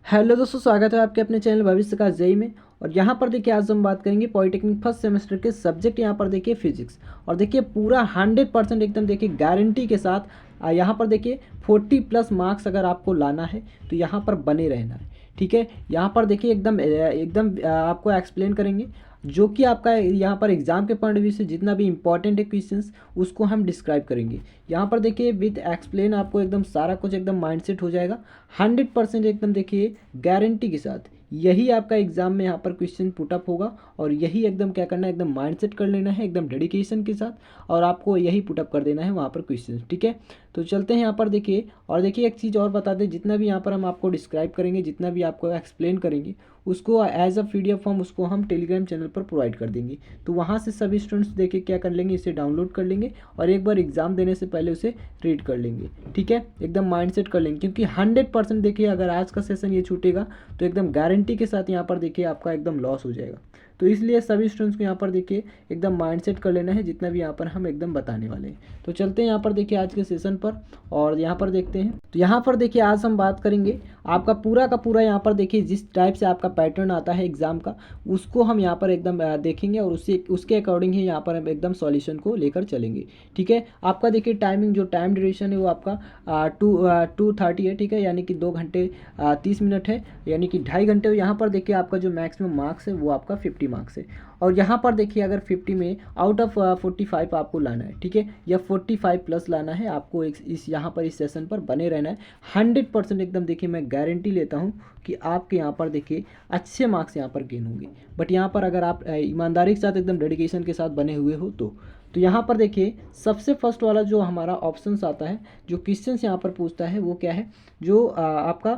Hello दोस्तों, स्वागत है आपके अपने चैनल भविष्य का जेई में। और यहाँ पर देखिए आज हम बात करेंगे पॉलिटेक्निक फर्स्ट सेमेस्टर के सब्जेक्ट। यहाँ पर देखिए फिजिक्स, और देखिए पूरा 100% एकदम देखिए गारंटी के साथ यहाँ पर देखिए 40+ मार्क्स अगर आपको लाना है तो यहाँ पर बने रहना है। ठीक है, यहाँ पर देखिए एकदम एकदम आपको एक्सप्लेन करेंगे जो कि आपका यहाँ पर एग्जाम के पॉइंट ऑफ व्यू से जितना भी इंपॉर्टेंट है क्वेश्चंस उसको हम डिस्क्राइब करेंगे। यहाँ पर देखिए विद एक्सप्लेन आपको एकदम सारा कुछ एकदम माइंडसेट हो जाएगा 100% एकदम देखिए गारंटी के साथ। यही आपका एग्जाम में यहाँ पर क्वेश्चन पुटअप होगा और यही एकदम क्या करना है, एकदम माइंडसेट कर लेना है एकदम डेडिकेशन के साथ, और आपको यही पुटअप कर देना है वहाँ पर क्वेश्चन। ठीक है, तो चलते हैं यहाँ पर देखिए। और देखिए एक चीज़ और बता दें, जितना भी यहाँ पर हम आपको डिस्क्राइब करेंगे, जितना भी आपको एक्सप्लेन करेंगे, उसको एज अ PDF फॉर्म उसको हम टेलीग्राम चैनल पर प्रोवाइड कर देंगे। तो वहाँ से सभी स्टूडेंट्स देखे क्या कर लेंगे, इसे डाउनलोड कर लेंगे और एक बार एग्जाम देने से पहले उसे रीड कर लेंगे। ठीक है, एकदम माइंडसेट कर लेंगे, क्योंकि 100% देखिए अगर आज का सेशन ये छूटेगा तो एकदम गारंटी के साथ यहाँ पर देखिए आपका एकदम लॉस हो जाएगा। तो इसलिए सभी स्टूडेंट्स को यहाँ पर देखिए एकदम माइंडसेट कर लेना है, जितना भी यहाँ पर हम एकदम बताने वाले हैं। तो चलते हैं यहाँ पर देखिए आज के सेशन पर और यहाँ पर देखते हैं। तो यहाँ पर देखिए आज हम बात करेंगे आपका पूरा का पूरा यहाँ पर देखिए जिस टाइप से आपका पैटर्न आता है एग्जाम का, उसको हम यहाँ पर एकदम देखेंगे और उसके अकॉर्डिंग ही यहाँ पर हम एकदम सॉल्यूशन को लेकर चलेंगे। ठीक है, आपका देखिए टाइमिंग जो टाइम ड्यूरेशन है वो आपका 2:30 है। ठीक है, यानी कि 2 घंटे 30 मिनट है, यानी कि 2.5 घंटे। यहाँ पर देखिए आपका जो मैक्सिमम मार्क्स है वो आपका 50 मार्क्स है। और यहाँ पर देखिए अगर 50 में आउट ऑफ 45 आपको लाना है। ठीक है, या 45+ लाना है आपको। इस यहाँ पर इस सेशन पर बने रहना है 100% एकदम। देखिए मैं गारंटी लेता हूँ कि आपके यहाँ पर देखिए अच्छे मार्क्स यहाँ पर गेन होंगे। बट यहाँ पर अगर आप ईमानदारी के साथ एकदम डेडिकेशन के साथ बने हुए हो तो यहाँ पर देखिए सबसे फर्स्ट वाला जो हमारा ऑप्शंस आता है, जो क्वेश्चंस यहाँ पर पूछता है वो क्या है, जो आपका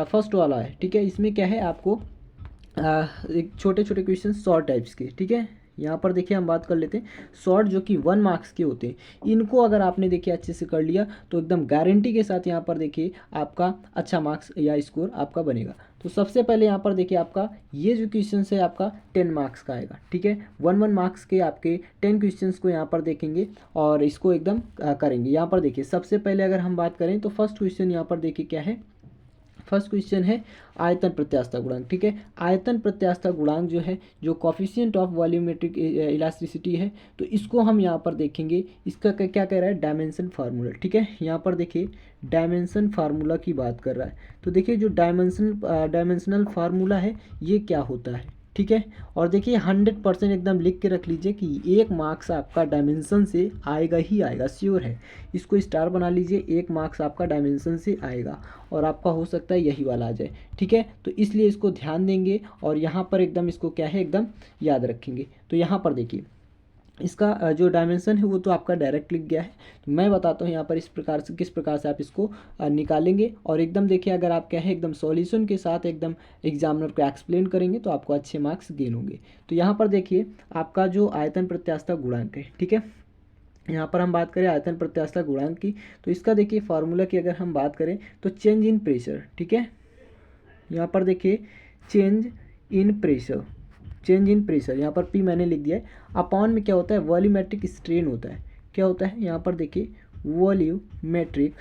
फर्स्ट वाला है। ठीक है, इसमें क्या है आपको एक छोटे छोटे क्वेश्चन शॉर्ट टाइप्स के। ठीक है, यहाँ पर देखिए हम बात कर लेते हैं शॉर्ट, जो कि 1 मार्क्स के होते हैं। इनको अगर आपने देखिए अच्छे से कर लिया तो एकदम गारंटी के साथ यहाँ पर देखिए आपका अच्छा मार्क्स या स्कोर आपका बनेगा। तो सबसे पहले यहाँ पर देखिए आपका ये जो क्वेश्चन है आपका 10 मार्क्स का आएगा। ठीक है, 1 मार्क्स के आपके 10 क्वेश्चंस को यहाँ पर देखेंगे और इसको एकदम करेंगे। यहाँ पर देखिए सबसे पहले अगर हम बात करें तो फर्स्ट क्वेश्चन यहाँ पर देखिए क्या है। फर्स्ट क्वेश्चन है आयतन प्रत्यास्थता गुणांक। ठीक है, आयतन प्रत्यास्थता गुणांक जो है, जो कॉफिशिएंट ऑफ वॉल्यूमेट्रिक इलास्टिसिटी है, तो इसको हम यहाँ पर देखेंगे। इसका क्या कह रहा है, डायमेंशन फार्मूला। ठीक है, यहाँ पर देखिए डायमेंशन फार्मूला की बात कर रहा है। तो देखिए जो डायमेंशनल फार्मूला है ये क्या होता है। ठीक है, और देखिए 100% एकदम लिख के रख लीजिए कि 1 मार्क्स आपका डायमेंशन से आएगा ही आएगा, श्योर है। इसको स्टार बना लीजिए, 1 मार्क्स आपका डायमेंशन से आएगा और आपका हो सकता है यही वाला आ जाए। ठीक है, तो इसलिए इसको ध्यान देंगे और यहाँ पर एकदम इसको क्या है एकदम याद रखेंगे। तो यहाँ पर देखिए इसका जो डायमेंशन है वो तो आपका डायरेक्ट लिख गया है। तो मैं बताता हूँ यहाँ पर इस प्रकार से किस प्रकार से आप इसको निकालेंगे। और एकदम देखिए अगर आप क्या है एकदम सॉल्यूशन के साथ एकदम एग्जामिनर को एक्सप्लेन करेंगे तो आपको अच्छे मार्क्स गेन होंगे। तो यहाँ पर देखिए आपका जो आयतन प्रत्यास्थता गुणांक है। ठीक है, यहाँ पर हम बात करें आयतन प्रत्यास्थता गुणांक की, तो इसका देखिए फार्मूला की अगर हम बात करें तो चेंज इन प्रेशर। ठीक है, यहाँ पर देखिए change in pressure, change in pressure यहाँ पर पी मैंने लिख दिया है। अपॉन में क्या होता है, वॉल्यूमेट्रिक स्ट्रेन होता है। क्या होता है यहाँ पर देखिए वॉल्यूमेट्रिक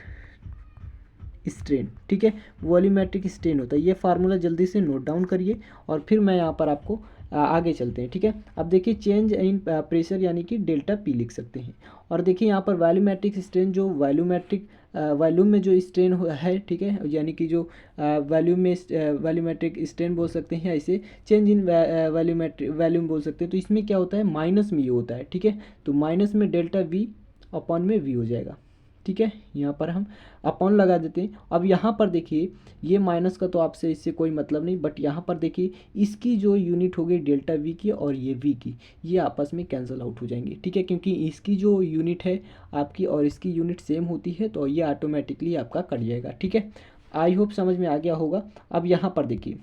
स्ट्रेन। ठीक है, वॉल्यूमेट्रिक स्ट्रेन होता है। ये फार्मूला जल्दी से नोट डाउन करिए और फिर मैं यहाँ पर आपको आगे चलते हैं। ठीक है, अब देखिए चेंज इन प्रेशर यानी कि डेल्टा पी लिख सकते हैं। और देखिए यहाँ पर वॉल्यूमेट्रिक स्ट्रेन, जो वॉल्यूमेट्रिक वॉल्यूम में जो स्ट्रेन है। ठीक है, यानी कि जो वॉल्यूम में वॉल्यूमेट्रिक स्ट्रेन बोल सकते हैं, ऐसे चेंज इन वॉल्यूमेट्रिक वॉल्यूम बोल सकते हैं। तो इसमें क्या होता है, माइनस में ये होता है। ठीक है, तो माइनस में डेल्टा वी अपॉन में वी हो जाएगा। ठीक है, यहाँ पर हम अपॉन लगा देते हैं। अब यहाँ पर देखिए ये माइनस का तो आपसे इससे कोई मतलब नहीं, बट यहाँ पर देखिए इसकी जो यूनिट हो गई डेल्टा वी की और ये वी की, ये आपस में कैंसिल आउट हो जाएंगे। ठीक है, क्योंकि इसकी जो यूनिट है आपकी और इसकी यूनिट सेम होती है तो ये ऑटोमेटिकली आपका कट जाएगा। ठीक है, आई होप समझ में आ गया होगा। अब यहाँ पर देखिए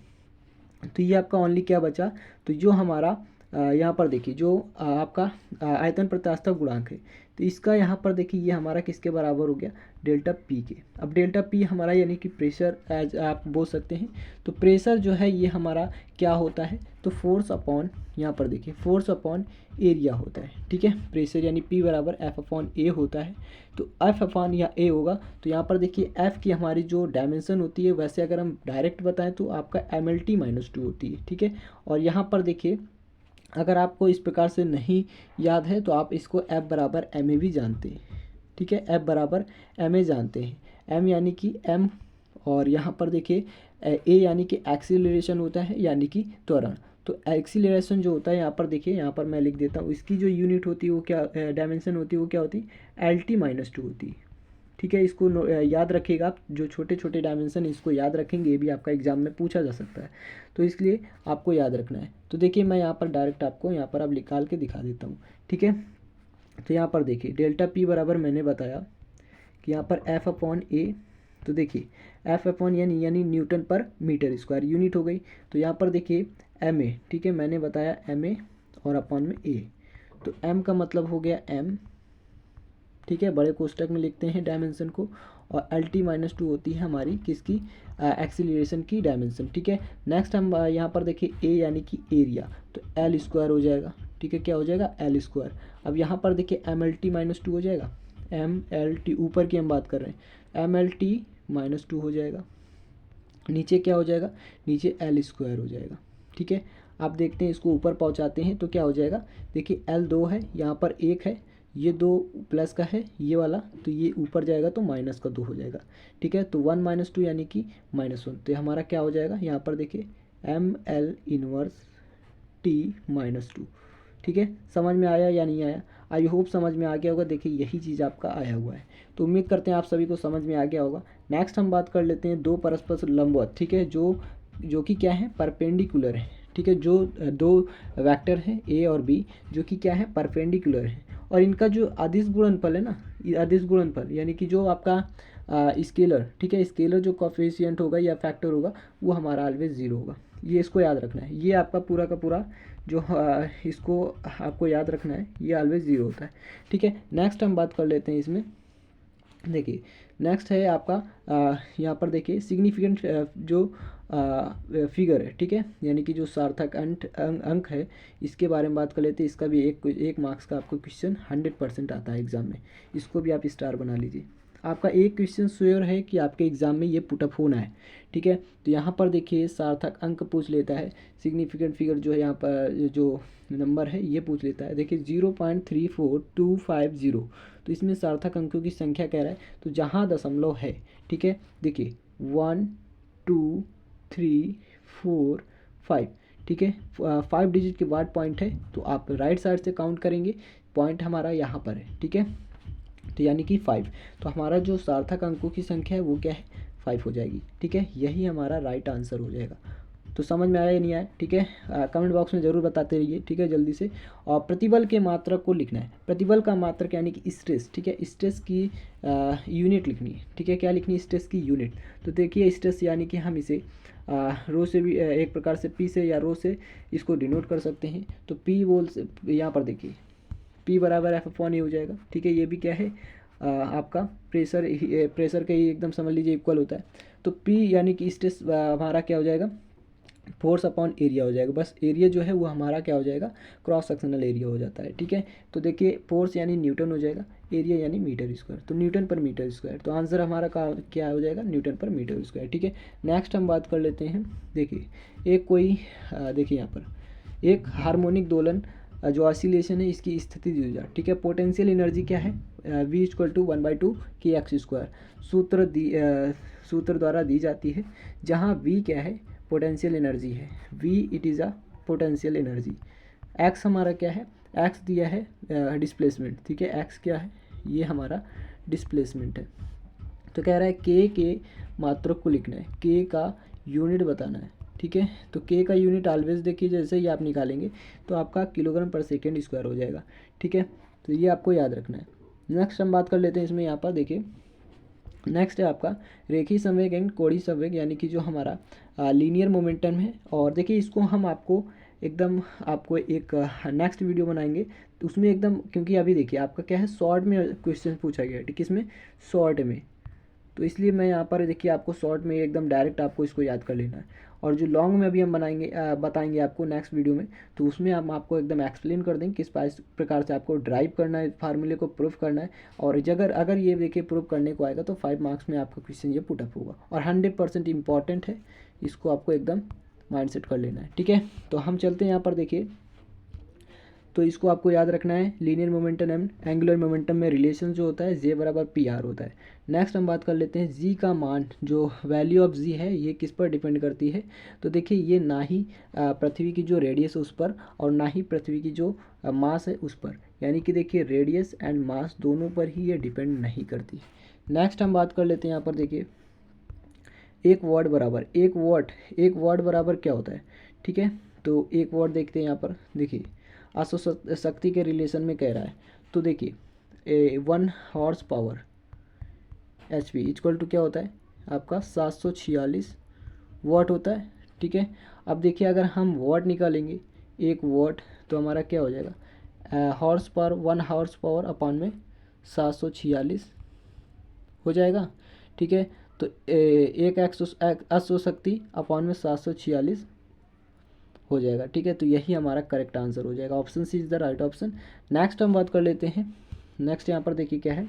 तो ये आपका ओनली क्या बचा, तो जो हमारा यहाँ पर देखिए जो आपका आयतन प्रत्यास्थता गुणांक है, तो इसका यहाँ पर देखिए ये हमारा किसके बराबर हो गया, डेल्टा पी के। अब डेल्टा पी हमारा यानी कि प्रेशर एज आप बोल सकते हैं। तो प्रेशर जो है ये हमारा क्या होता है, तो फोर्स अपॉन, यहाँ पर देखिए फोर्स अपॉन एरिया होता है, ठीक है। प्रेशर यानी पी बराबर एफ अपॉन ए होता है। तो एफ अपॉन या ए होगा। तो यहाँ पर देखिए एफ की हमारी जो डायमेंशन होती है, वैसे अगर हम डायरेक्ट बताएं तो आपका MLT-2 होती है, ठीक है। और यहाँ पर देखिए अगर आपको इस प्रकार से नहीं याद है तो आप इसको F बराबर एम ए भी जानते हैं, ठीक है। F बराबर एम ए जानते हैं। एम यानी कि एम, और यहाँ पर देखिए ए यानी कि एक्सीलरेशन होता है, यानी कि त्वरण। तो एक्सीलरेशन जो होता है यहाँ पर देखिए, यहाँ पर मैं लिख देता हूँ, इसकी जो यूनिट होती है वो क्या, डायमेंशन होती है वो क्या होती है, LT-2 होती है, ठीक है। इसको याद रखिएगा आप, जो छोटे छोटे डायमेंशन इसको याद रखेंगे, ये भी आपका एग्जाम में पूछा जा सकता है, तो इसलिए आपको याद रखना है। तो देखिए मैं यहाँ पर डायरेक्ट आपको यहाँ पर अब निकाल के दिखा देता हूँ, ठीक है। तो यहाँ पर देखिए डेल्टा पी बराबर मैंने बताया कि यहाँ पर एफ अपॉन ए, तो देखिए एफ अपॉन यानी न्यूटन पर मीटर स्क्वायर यूनिट हो गई। तो यहाँ पर देखिए एम ए, ठीक है, मैंने बताया एम ए और अपॉन में ए। तो एम का मतलब हो गया एम, ठीक है, बड़े कोष्टक में लिखते हैं डायमेंशन को। और LT-2 होती है हमारी किसकी, एक्सीलरेशन की डायमेंशन, ठीक है। नेक्स्ट हम यहाँ पर देखिए ए यानी कि एरिया, तो L स्क्वायर हो जाएगा, ठीक है। क्या हो जाएगा, L स्क्वायर। अब यहाँ पर देखिए MLT-2 हो जाएगा, MLT ऊपर की हम बात कर रहे हैं, MLT-2 हो जाएगा। नीचे क्या हो जाएगा, नीचे L स्क्वायर हो जाएगा, ठीक है। आप देखते हैं इसको ऊपर पहुँचाते हैं तो क्या हो जाएगा, देखिए L 2 है, यहाँ पर 1 है, ये 2 प्लस का है ये वाला, तो ये ऊपर जाएगा तो माइनस का 2 हो जाएगा, ठीक है। तो 1 - 2 यानी कि -1, तो हमारा क्या हो जाएगा, यहाँ पर देखिए ML इनवर्स T-2, ठीक है। समझ में आया या नहीं आया, आई होप समझ में आ गया होगा। देखिए यही चीज़ आपका आया हुआ है, तो उम्मीद करते हैं आप सभी को समझ में आ गया होगा। नेक्स्ट हम बात कर लेते हैं दो परस्पर लंबवत, ठीक है, जो कि क्या है, परपेंडिकुलर है, ठीक है। जो दो वेक्टर हैं ए और बी, जो कि क्या है, परपेंडिकुलर है, और इनका जो अदिश गुणनफल है ना, अदिश गुणनफल यानी कि जो आपका स्केलर, ठीक है, स्केलर जो कोफिशिएंट होगा या फैक्टर होगा वो हमारा ऑलवेज 0 होगा। ये इसको याद रखना है, ये आपका पूरा का पूरा जो इसको आपको याद रखना है, ये ऑलवेज 0 होता है, ठीक है। नेक्स्ट हम बात कर लेते हैं इसमें, देखिए नेक्स्ट है आपका यहाँ पर देखिए सिग्निफिकेंट जो फिगर है, ठीक है, यानी कि जो सार्थक अंक है, इसके बारे में बात कर लेते हैं। इसका भी एक मार्क्स का आपको क्वेश्चन 100% आता है एग्जाम में, इसको भी आप स्टार बना लीजिए। आपका एक क्वेश्चन श्योर है कि आपके एग्जाम में ये पुटअप होना है, ठीक है। तो यहाँ पर देखिए सार्थक अंक पूछ लेता है, सिग्निफिकेंट फिगर जो है यहाँ पर जो नंबर है ये पूछ लेता है। देखिए 0.34250, तो इसमें सार्थक अंकों की संख्या कह रहा है, तो जहाँ दशमलव है, ठीक है, देखिए 1 2 3 4 5, ठीक है, 5 डिजिट के बाद पॉइंट है, तो आप राइट साइड से काउंट करेंगे, पॉइंट हमारा यहाँ पर है, ठीक है, तो यानी कि 5। तो हमारा जो सार्थक अंकों की संख्या है वो क्या है, 5 हो जाएगी, ठीक है। यही हमारा राइट आंसर हो जाएगा। तो समझ में आया या नहीं आया, ठीक है, कमेंट बॉक्स में ज़रूर बताते रहिए, ठीक है, जल्दी से। और प्रतिबल के मात्रक को लिखना है, प्रतिबल का मात्रक यानी कि स्ट्रेस, ठीक है, स्ट्रेस की यूनिट लिखनी है, ठीक है। क्या लिखनी है, स्ट्रेस की यूनिट। तो देखिए स्ट्रेस यानी कि हम इसे रो से भी एक प्रकार से पी से या रो से इसको डिनोट कर सकते हैं। तो पी बोल से यहाँ पर देखिए P बराबर F/A हो जाएगा, ठीक है। ये भी क्या है आपका प्रेशर के ही एकदम समझ लीजिए इक्वल होता है। तो P यानी कि स्ट्रेस हमारा क्या हो जाएगा, फोर्स अपॉन एरिया हो जाएगा। बस एरिया जो है वो हमारा क्या हो जाएगा, क्रॉस सेक्शनल एरिया हो जाता है, ठीक है। तो देखिए फोर्स यानी न्यूटन हो जाएगा, एरिया यानी मीटर स्क्वायर, तो न्यूटन पर मीटर स्क्वायर। तो आंसर हमारा क्या हो जाएगा, न्यूटन पर मीटर स्क्वायर, ठीक है। नेक्स्ट हम बात कर लेते हैं, देखिए एक कोई देखिए यहाँ पर एक हार्मोनिक दोलन जो ऑसिलेशन है इसकी स्थिति दी जाए, ठीक है। पोटेंशियल एनर्जी क्या है, V = 1/2 kx², सूत्र द्वारा दी जाती है, जहाँ V क्या है, पोटेंशियल एनर्जी है, V it is a potential energy. x हमारा क्या है, x दिया है डिस्प्लेसमेंट, ठीक है, x क्या है, ये हमारा डिस्प्लेसमेंट है। तो कह रहा है k के मात्रक को लिखना है, k का यूनिट बताना है, ठीक है। तो k का यूनिट ऑलवेज देखिए जैसे ही आप निकालेंगे तो आपका kg/s² हो जाएगा, ठीक है। तो ये आपको याद रखना है। नेक्स्ट हम बात कर लेते हैं इसमें, यहाँ पर देखिए नेक्स्ट है आपका रेखीय संवेग एंड कोणीय संवेग, यानी कि जो हमारा लीनियर मोमेंटम है। और देखिए इसको हम आपको एकदम आपको एक नेक्स्ट वीडियो बनाएंगे, उसमें एकदम, क्योंकि अभी देखिए आपका क्या है, शॉर्ट में क्वेश्चन पूछा गया है, ठीक है, इसमें शॉर्ट में, तो इसलिए मैं यहाँ पर देखिए आपको शॉर्ट में एकदम डायरेक्ट आपको इसको याद कर लेना है। और जो लॉन्ग में अभी हम बताएंगे आपको नेक्स्ट वीडियो में, तो उसमें हम आपको एकदम एक्सप्लेन कर देंगे किस प्रकार से आपको ड्राइव करना है, फार्मूले को प्रूफ करना है। और अगर अगर ये देखिए प्रूफ करने को आएगा तो 5 मार्क्स में आपका क्वेश्चन ये पुटअप होगा और 100% इंपॉर्टेंट है, इसको आपको एकदम माइंडसेट कर लेना है, ठीक है। तो हम चलते हैं यहाँ पर देखिए, तो इसको आपको याद रखना है, linear momentum and angular momentum में रिलेशन जो होता है जे बराबर पी आर होता है। नेक्स्ट हम बात कर लेते हैं जी का मान, जो वैल्यू ऑफ जी है ये किस पर डिपेंड करती है। तो देखिए ये ना ही पृथ्वी की जो रेडियस है उस पर और ना ही पृथ्वी की जो मास है उस पर, यानी कि देखिए रेडियस एंड मास दोनों पर ही ये डिपेंड नहीं करती। नेक्स्ट हम बात कर लेते हैं यहाँ पर देखिए, एक वॉट बराबर, एक वॉट बराबर क्या होता है, ठीक है। तो एक वॉट देखते हैं यहाँ पर देखिए, शक्ति के रिलेशन में कह रहा है, तो देखिए 1 horsepower H P equal to क्या होता है आपका 746 वॉट होता है, ठीक है। अब देखिए अगर हम वॉट निकालेंगे, एक वॉट, तो हमारा क्या हो जाएगा, horse power 1 horse power upon में 746 हो जाएगा, ठीक है। तो एक अश्व शक्ति अपॉन में 746 हो जाएगा, ठीक है। तो यही हमारा करेक्ट आंसर हो जाएगा, option C is the right option. Next हम बात कर लेते हैं, नेक्स्ट यहाँ पर देखिए क्या है,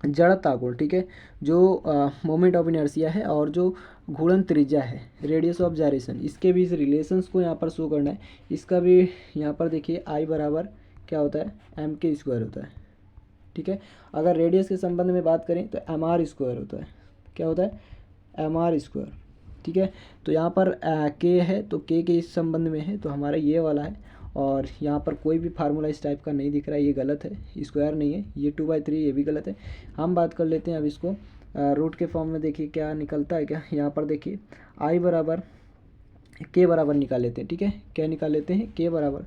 जड़ता गुण, ठीक है, जो मोमेंट ऑफ इनर्शिया है और जो घूर्णन त्रिज्या है, रेडियस ऑफ जायरेशन, इसके बीच रिलेशंस को यहाँ पर शो करना है। इसका भी यहाँ पर देखिए आई बराबर क्या होता है, एम के स्क्वायर होता है, ठीक है। अगर रेडियस के संबंध में बात करें तो एम आर स्क्वायर होता है, क्या होता है, एम आर स्क्वायर, ठीक है। तो यहाँ पर के है तो के इस संबंध में है, तो हमारा ये वाला है। और यहाँ पर कोई भी फार्मूला इस टाइप का नहीं दिख रहा है, ये गलत है, स्क्वायर नहीं है, ये 2/3 ये भी गलत है। हम बात कर लेते हैं अब इसको रूट के फॉर्म में, देखिए क्या निकलता है क्या। यहाँ पर देखिए आई बराबर के बराबर निकाल लेते हैं, ठीक है, क्या निकाल लेते हैं, के बराबर।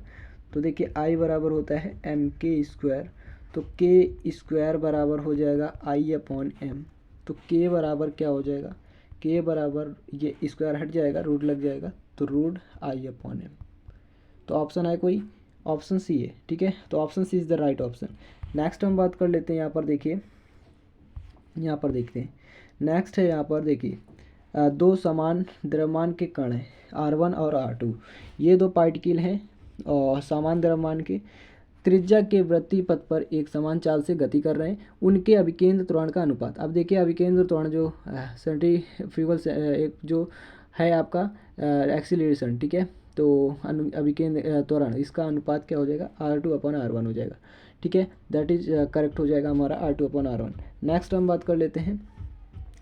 तो देखिए आई बराबर होता है एम के स्क्वायर, तो के स्क्वायर बराबर हो जाएगा आई अपॉन एम। तो के बराबर क्या हो जाएगा, के बराबर ये स्क्वायर हट जाएगा, रूट लग जाएगा, तो रूट आई अपॉन एम। तो ऑप्शन है कोई, ऑप्शन सी है, ठीक है। तो option C is the right option. Next हम बात कर लेते हैं यहाँ पर देखिए, यहाँ पर देखते हैं, नेक्स्ट है यहाँ पर देखिए, दो समान द्रव्यमान के कण हैं R1 और R2, ये दो पार्टिकल हैं और समान द्रव्यमान के, त्रिज्या के वृत्तीय पथ पर एक समान चाल से गति कर रहे हैं, उनके अभिकेंद्र त्वरण का अनुपात। अब देखिए अभिकेंद्र त्वरण जो सेंट्रीफ्यूगल एक जो है आपका एक्सीलरेशन, ठीक है, तो अभिकेंद्र त्वरण इसका अनुपात क्या हो जाएगा, R2/R1 हो जाएगा, ठीक है। दैट इज करेक्ट हो जाएगा हमारा R2/R1। नेक्स्ट हम बात कर लेते हैं,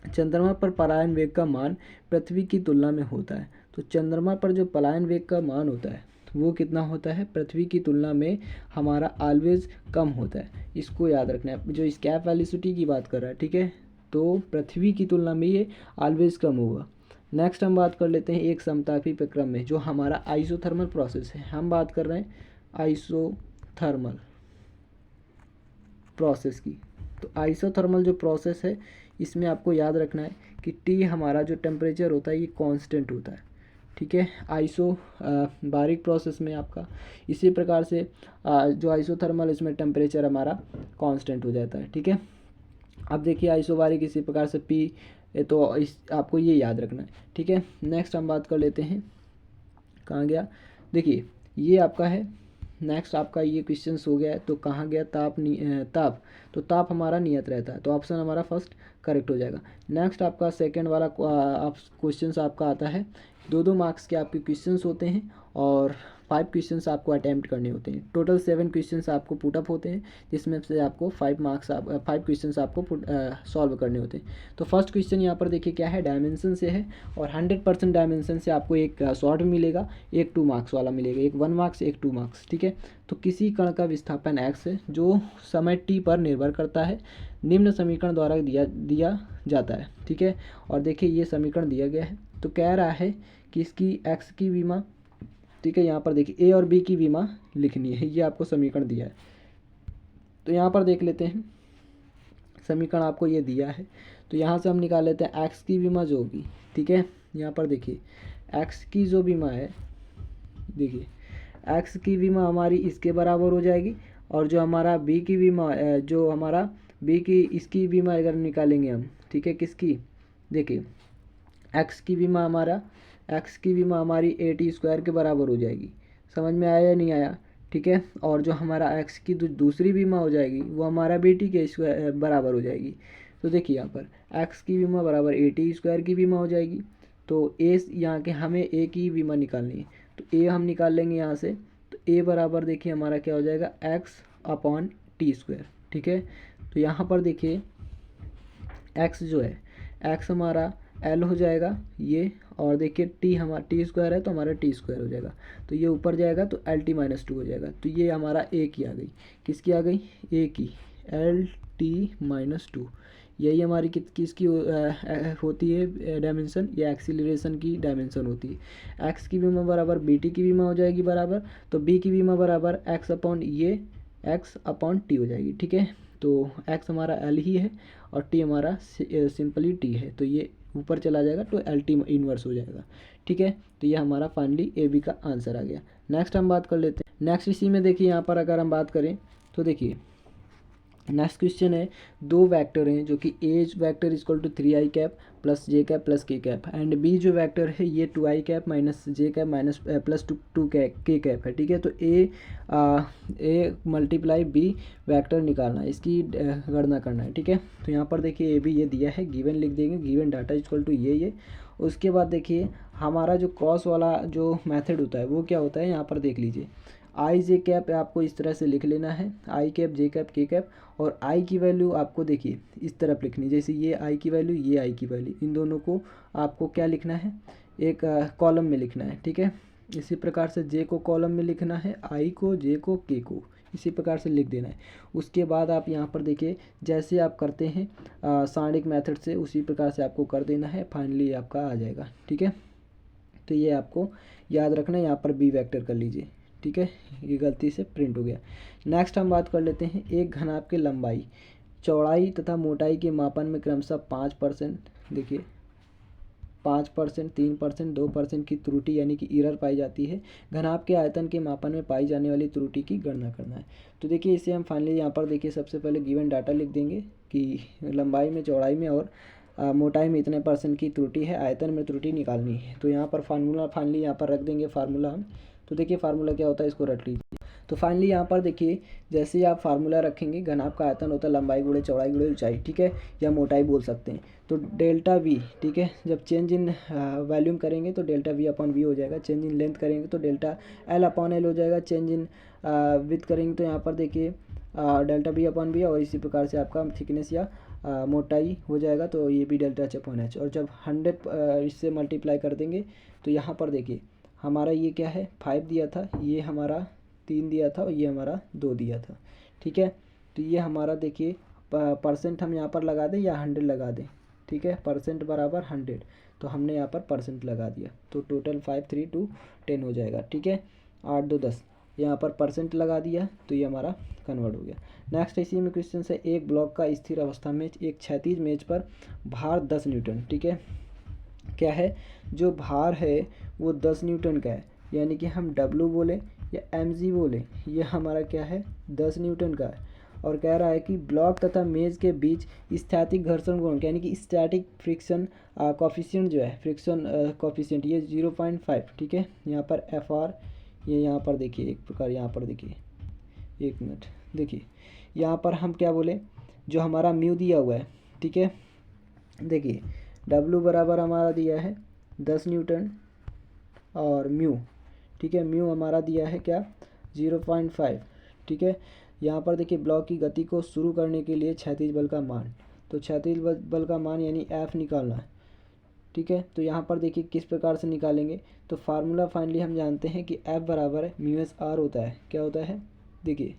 चंद्रमा पर पलायन वेग का मान पृथ्वी की तुलना में होता है। तो चंद्रमा पर जो पलायन वेग का मान होता है वो कितना होता है, पृथ्वी की तुलना में हमारा ऑलवेज कम होता है, इसको याद रखना है। जो स्कैप वेलोसिटी की बात कर रहा है, ठीक है, तो पृथ्वी की तुलना में ये ऑलवेज कम होगा। नेक्स्ट हम बात कर लेते हैं एक समतापी प्रक्रम में जो हमारा आइसोथर्मल प्रोसेस है, हम बात कर रहे हैं आइसोथर्मल प्रोसेस की। तो आइसोथर्मल जो प्रोसेस है इसमें आपको याद रखना है कि टी हमारा जो टेम्परेचर होता है ये कांस्टेंट होता है, ठीक है। बारीक प्रोसेस में आपका इसी प्रकार से जो आइसोथर्मल इसमें टेम्परेचर हमारा कांस्टेंट हो जाता है, ठीक है। अब देखिए आइसोबारिक इसी प्रकार से पी, तो इस आपको ये याद रखना है, ठीक है। नेक्स्ट हम बात कर लेते हैं, कहाँ गया, देखिए ये आपका है, नेक्स्ट आपका ये क्वेश्चन हो गया है, तो कहाँ गया, ताप, तो ताप हमारा नियत रहता है, तो ऑप्शन हमारा फर्स्ट करेक्ट हो जाएगा। नेक्स्ट आपका सेकंड वाला क्वेश्चन आपका आता है, 2 मार्क्स के आपके क्वेश्चंस होते हैं और 5 क्वेश्चंस आपको अटैम्प्ट करने होते हैं, टोटल 7 क्वेश्चंस आपको पुटअप होते हैं, जिसमें से आपको 5 क्वेश्चंस आपको सॉल्व करने होते हैं। तो फर्स्ट क्वेश्चन यहाँ पर देखिए क्या है, डायमेंशन से है और 100% डायमेंशन से आपको एक शॉर्ट मिलेगा, एक 2 मार्क्स वाला मिलेगा, एक 1 मार्क्स एक 2 मार्क्स, ठीक है। तो किसी कण का विस्थापन x है जो समय t पर निर्भर करता है, निम्न समीकरण द्वारा दिया जाता है, ठीक है। और देखिए ये समीकरण दिया गया है, तो कह रहा है कि इसकी x की विमा, ठीक है, यहाँ पर देखिए a और b की विमा लिखनी है, ये आपको समीकरण दिया है। तो यहाँ पर देख लेते हैं, समीकरण आपको ये दिया है, तो यहाँ से हम निकाल लेते हैं x की विमा जो होगी, ठीक है। यहाँ पर देखिए x की जो विमा है, देखिए एक्स की विमा हमारी इसके बराबर हो जाएगी, और जो हमारा बी की विमा जो हमारा बी की इसकी विमा अगर निकालेंगे हम, ठीक है, किसकी, देखिए एक्स की विमा हमारी ए टी स्क्वायर के बराबर हो जाएगी। समझ में आया या नहीं आया, ठीक है। और जो हमारा एक्स की दूसरी विमा हो जाएगी वो हमारा बी टी के स्क्वायर बराबर हो जाएगी। तो देखिए यहाँ पर एक्स की विमा बराबर ए टी स्क्वायर की विमा हो जाएगी। तो ए यहाँ के हमें ए की विमा निकालनी है, तो ए हम निकाल लेंगे यहाँ से। तो ए बराबर देखिए हमारा क्या हो जाएगा, एक्स अपॉन टी स्क्वायर, ठीक है। तो यहाँ पर देखिए एक्स जो है, एक्स हमारा एल हो जाएगा ये, और देखिए टी हमारा टी स्क्वायर है तो हमारा टी स्क्वायर हो जाएगा, तो ये ऊपर जाएगा तो एल टी माइनस टू हो जाएगा। तो ये हमारा ए की आ गई, किसकी आ गई, ए की, एल टी माइनस टू। यही हमारी किसकी होती है डायमेंशन, ये एक्सीलरेशन की डायमेंशन होती है। एक्स की विमा बराबर बी टी की विमा हो जाएगी बराबर, तो बी की विमा बराबर एक्स अपॉन ये एक्स अपॉन टी हो जाएगी, ठीक है। तो एक्स हमारा एल ही है और टी हमारा सिंपली टी है, तो ये ऊपर चला जाएगा तो एल टी इन्वर्स हो जाएगा, ठीक है। तो ये हमारा फाइनली ए बी का आंसर आ गया। नेक्स्ट हम बात कर लेते हैं। नेक्स्ट इसी में देखिए यहाँ पर अगर हम बात करें तो देखिए नेक्स्ट क्वेश्चन है, दो वेक्टर हैं जो कि a vector equal to 3i cap plus j cap plus k cap, and b जो वेक्टर है ये 2i cap minus j cap minus plus two k cap है, ठीक है। तो ए मल्टीप्लाई बी वेक्टर निकालना है, इसकी गणना करना है, ठीक है। तो यहाँ पर देखिए ए बी ये दिया है, गिवन लिख देंगे, गिवन डाटा इक्वल टू ये। उसके बाद देखिए हमारा जो क्रॉस वाला जो मेथड होता है वो क्या होता है, यहाँ पर देख लीजिए, आई जे कैप आपको इस तरह से लिख लेना है, आई कैप जे कैप के कैप, और आई की वैल्यू आपको देखिए इस तरफ लिखनी, जैसे ये आई की वैल्यू ये आई की वैल्यू, इन दोनों को आपको क्या लिखना है, एक कॉलम में लिखना है, ठीक है। इसी प्रकार से जे को कॉलम में लिखना है, आई को, जे को, के को इसी प्रकार से लिख देना है। उसके बाद आप यहाँ पर देखिए जैसे आप करते हैं सारणिक मेथड से उसी प्रकार से आपको कर देना है, फाइनली आपका आ जाएगा, ठीक है। तो ये आपको याद रखना है, यहाँ पर बी वेक्टर कर लीजिए, ठीक है, ये गलती से प्रिंट हो गया। नेक्स्ट हम बात कर लेते हैं, एक घनाभ के लंबाई, चौड़ाई तथा मोटाई के मापन में क्रमशः 5%, देखिए 5%, 3%, 2% की त्रुटि यानी कि एरर पाई जाती है। घनाभ के आयतन के मापन में पाई जाने वाली त्रुटि की गणना करना है। तो देखिए इसे हम फाइनली यहाँ पर देखिए सबसे पहले गिवन डाटा लिख देंगे कि लंबाई में, चौड़ाई में और मोटाई में इतने % की त्रुटि है, आयतन में त्रुटि निकालनी है। तो यहाँ पर फार्मूला फाइनली यहाँ पर रख देंगे फार्मूला हम। तो देखिए फार्मूला क्या होता है, इसको रट लीजिए। तो फाइनली यहाँ पर देखिए जैसे ही आप फार्मूला रखेंगे, घनाभ का आयतन होता है लंबाई गुणे चौड़ाई गुणे ऊंचाई, ठीक है, या मोटाई बोल सकते हैं। तो डेल्टा वी, ठीक है, जब चेंज इन वॉल्यूम करेंगे तो डेल्टा वी अपॉन वी हो जाएगा, चेंज इन लेंथ करेंगे तो डेल्टा एल अपॉन एल हो जाएगा, चेंज इन विड्थ करेंगे तो यहाँ पर देखिए डेल्टा बी अपॉन बी, और इसी प्रकार से आपका थिकनेस या मोटाई हो जाएगा, तो ये भी डेल्टा एच अपॉन एच। और जब 100 इससे मल्टीप्लाई कर देंगे तो यहाँ पर देखिए हमारा ये क्या है, 5 दिया था, ये हमारा 3 दिया था और ये हमारा 2 दिया था, ठीक है। तो ये हमारा देखिए % हम यहाँ पर लगा दें या 100 लगा दें, ठीक है, % बराबर 100, तो हमने यहाँ पर % लगा दिया, तो टोटल 5, 3, 2, 10 हो जाएगा, ठीक है। 8, 2, 10 यहाँ पर % लगा दिया तो ये हमारा कन्वर्ट हो गया। नेक्स्ट इसी में क्वेश्चन है, एक ब्लॉक का स्थिर अवस्था में एक क्षैतिज मेज पर भार 10 न्यूटन, ठीक है, क्या है, जो भार है वो 10 न्यूटन का है, यानी कि हम W बोले या mg बोले, ये हमारा क्या है 10 न्यूटन का है। और कह रहा है कि ब्लॉक तथा मेज के बीच स्थैतिक घर्षण गुणांक यानी कि स्टैटिक फ्रिक्शन कॉफिशिएंट जो है, फ्रिक्शन कॉफिशिएंट ये 0.5, ठीक है। यहाँ पर FR, ये यहाँ पर देखिए एक प्रकार, यहाँ पर देखिए 1 मिनट, देखिए यहाँ पर हम क्या बोले, जो हमारा म्यू दिया हुआ है, ठीक है, देखिए W बराबर हमारा दिया है 10 न्यूटन और म्यू, ठीक है, म्यू हमारा दिया है क्या 0.5, ठीक है। यहाँ पर देखिए ब्लॉक की गति को शुरू करने के लिए क्षैतिज बल का मान, तो क्षैतिज बल का मान यानी F निकालना है, ठीक है। तो यहाँ पर देखिए किस प्रकार से निकालेंगे, तो फार्मूला फाइनली हम जानते हैं कि F बराबर म्यू एस आर होता है, क्या होता है, देखिए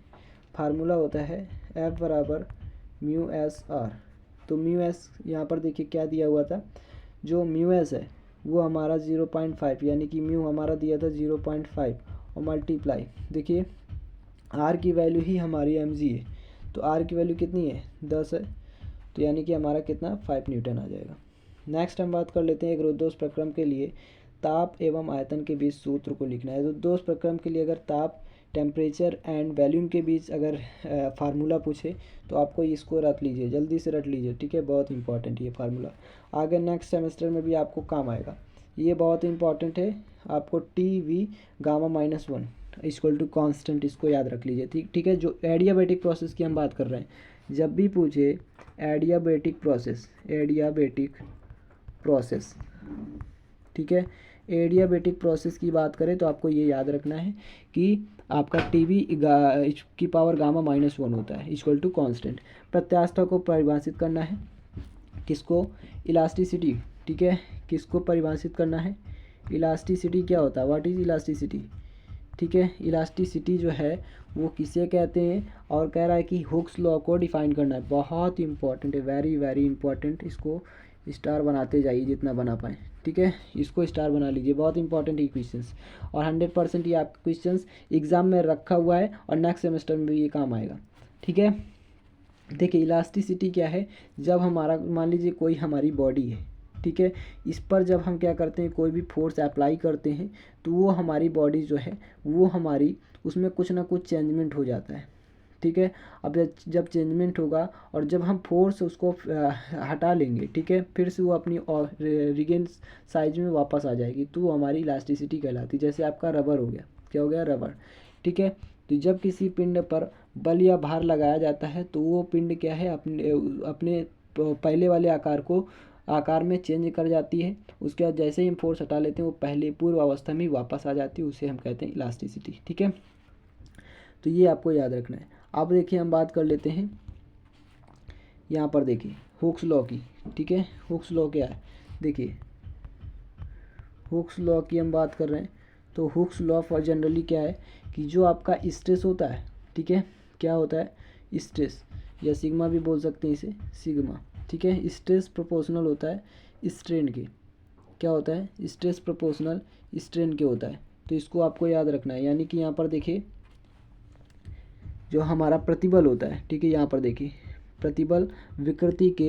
फार्मूला होता है F बराबर म्यू एस आर। तो म्यू एस यहाँ पर देखिए क्या दिया हुआ था, जो म्यू एस है वो हमारा 0.5 यानी कि म्यू हमारा दिया था 0.5 और मल्टीप्लाई, देखिए आर की वैल्यू ही हमारी mg है, तो आर की वैल्यू कितनी है 10 है, तो यानी कि हमारा कितना 5 न्यूटन आ जाएगा। नेक्स्ट हम बात कर लेते हैं, एक रुद्धोष् प्रक्रम के लिए ताप एवं आयतन के बीच सूत्र को लिखना है। तो दो प्रक्रम के लिए अगर ताप टेम्परेचर एंड वॉल्यूम के बीच अगर फार्मूला पूछे तो आपको इसको रख लीजिए, जल्दी से रख लीजिए, ठीक है। बहुत इंपॉर्टेंट ये फार्मूला आगे नेक्स्ट सेमेस्टर में भी आपको काम आएगा, ये बहुत इंपॉर्टेंट है। आपको T V gamma -1 equal to constant, इसको याद रख लीजिए, ठीक है। जो एडियाबेटिक प्रोसेस की हम बात कर रहे हैं, जब भी पूछे एडियाबेटिक प्रोसेस, ठीक है, एडियाबेटिक प्रोसेस की बात करें तो आपको ये याद रखना है कि आपका टीवी की पावर गामा -1 होता है इक्वल टू कांस्टेंट। प्रत्यास्थता को परिभाषित करना है, किसको, इलास्टिसिटी, ठीक है, किसको परिभाषित करना है, इलास्टिसिटी क्या होता है, व्हाट इज इलास्टिसिटी, ठीक है। इलास्टिसिटी जो है वो किसे कहते हैं, और कह रहा है कि हुक्स लॉ को डिफाइन करना है, बहुत इंपॉर्टेंट है, वेरी वेरी इंपॉर्टेंट। इसको स्टार बनाते जाइए जितना बना पाए, ठीक है, इसको स्टार बना लीजिए, बहुत इंपॉर्टेंट ये क्वेश्चंस, और 100% ये आपके क्वेश्चंस एग्जाम में रखा हुआ है और नेक्स्ट सेमेस्टर में भी ये काम आएगा, ठीक है। देखिए इलास्टिसिटी क्या है, जब हमारा मान लीजिए कोई हमारी बॉडी है, ठीक है, इस पर जब हम क्या करते हैं, कोई भी फोर्स अप्लाई करते हैं तो वो हमारी बॉडी जो है वो हमारी उसमें कुछ ना कुछ चेंजमेंट हो जाता है, ठीक है। अब जब चेंजमेंट होगा और जब हम फोर्स उसको हटा लेंगे, ठीक है, फिर से वो अपनी रिगेन साइज में वापस आ जाएगी, तो वो हमारी इलास्टिसिटी कहलाती है। जैसे आपका रबर हो गया, क्या हो गया, रबर, ठीक है। तो जब किसी पिंड पर बल या भार लगाया जाता है तो वो पिंड क्या है, अपने अपने पहले वाले आकार में चेंज कर जाती है। उसके बाद जैसे ही हम फोर्स हटा लेते हैं वो पहले पूर्व अवस्था में वापस आ जाती है, उसे हम कहते हैं इलास्टिसिटी, ठीक है। तो ये आपको याद रखना है। अब देखिए हम बात कर लेते हैं यहाँ पर, देखिए हुक्स लॉ की, ठीक है। हुक्स लॉ क्या है, देखिए हुक्स लॉ की हम बात कर रहे हैं, तो हुक्स लॉ फॉर जनरली क्या है कि जो आपका स्ट्रेस होता है, ठीक है, क्या होता है, स्ट्रेस, या सिग्मा भी बोल सकते हैं इसे, सिग्मा, ठीक है। स्ट्रेस प्रोपोर्शनल होता है स्ट्रेन के, क्या होता है, स्ट्रेस प्रोपोर्शनल स्ट्रेन के होता है। तो इसको आपको याद रखना है, यानी कि यहाँ पर देखिए जो हमारा प्रतिबल होता है, ठीक है, यहाँ पर देखिए प्रतिबल विकृति के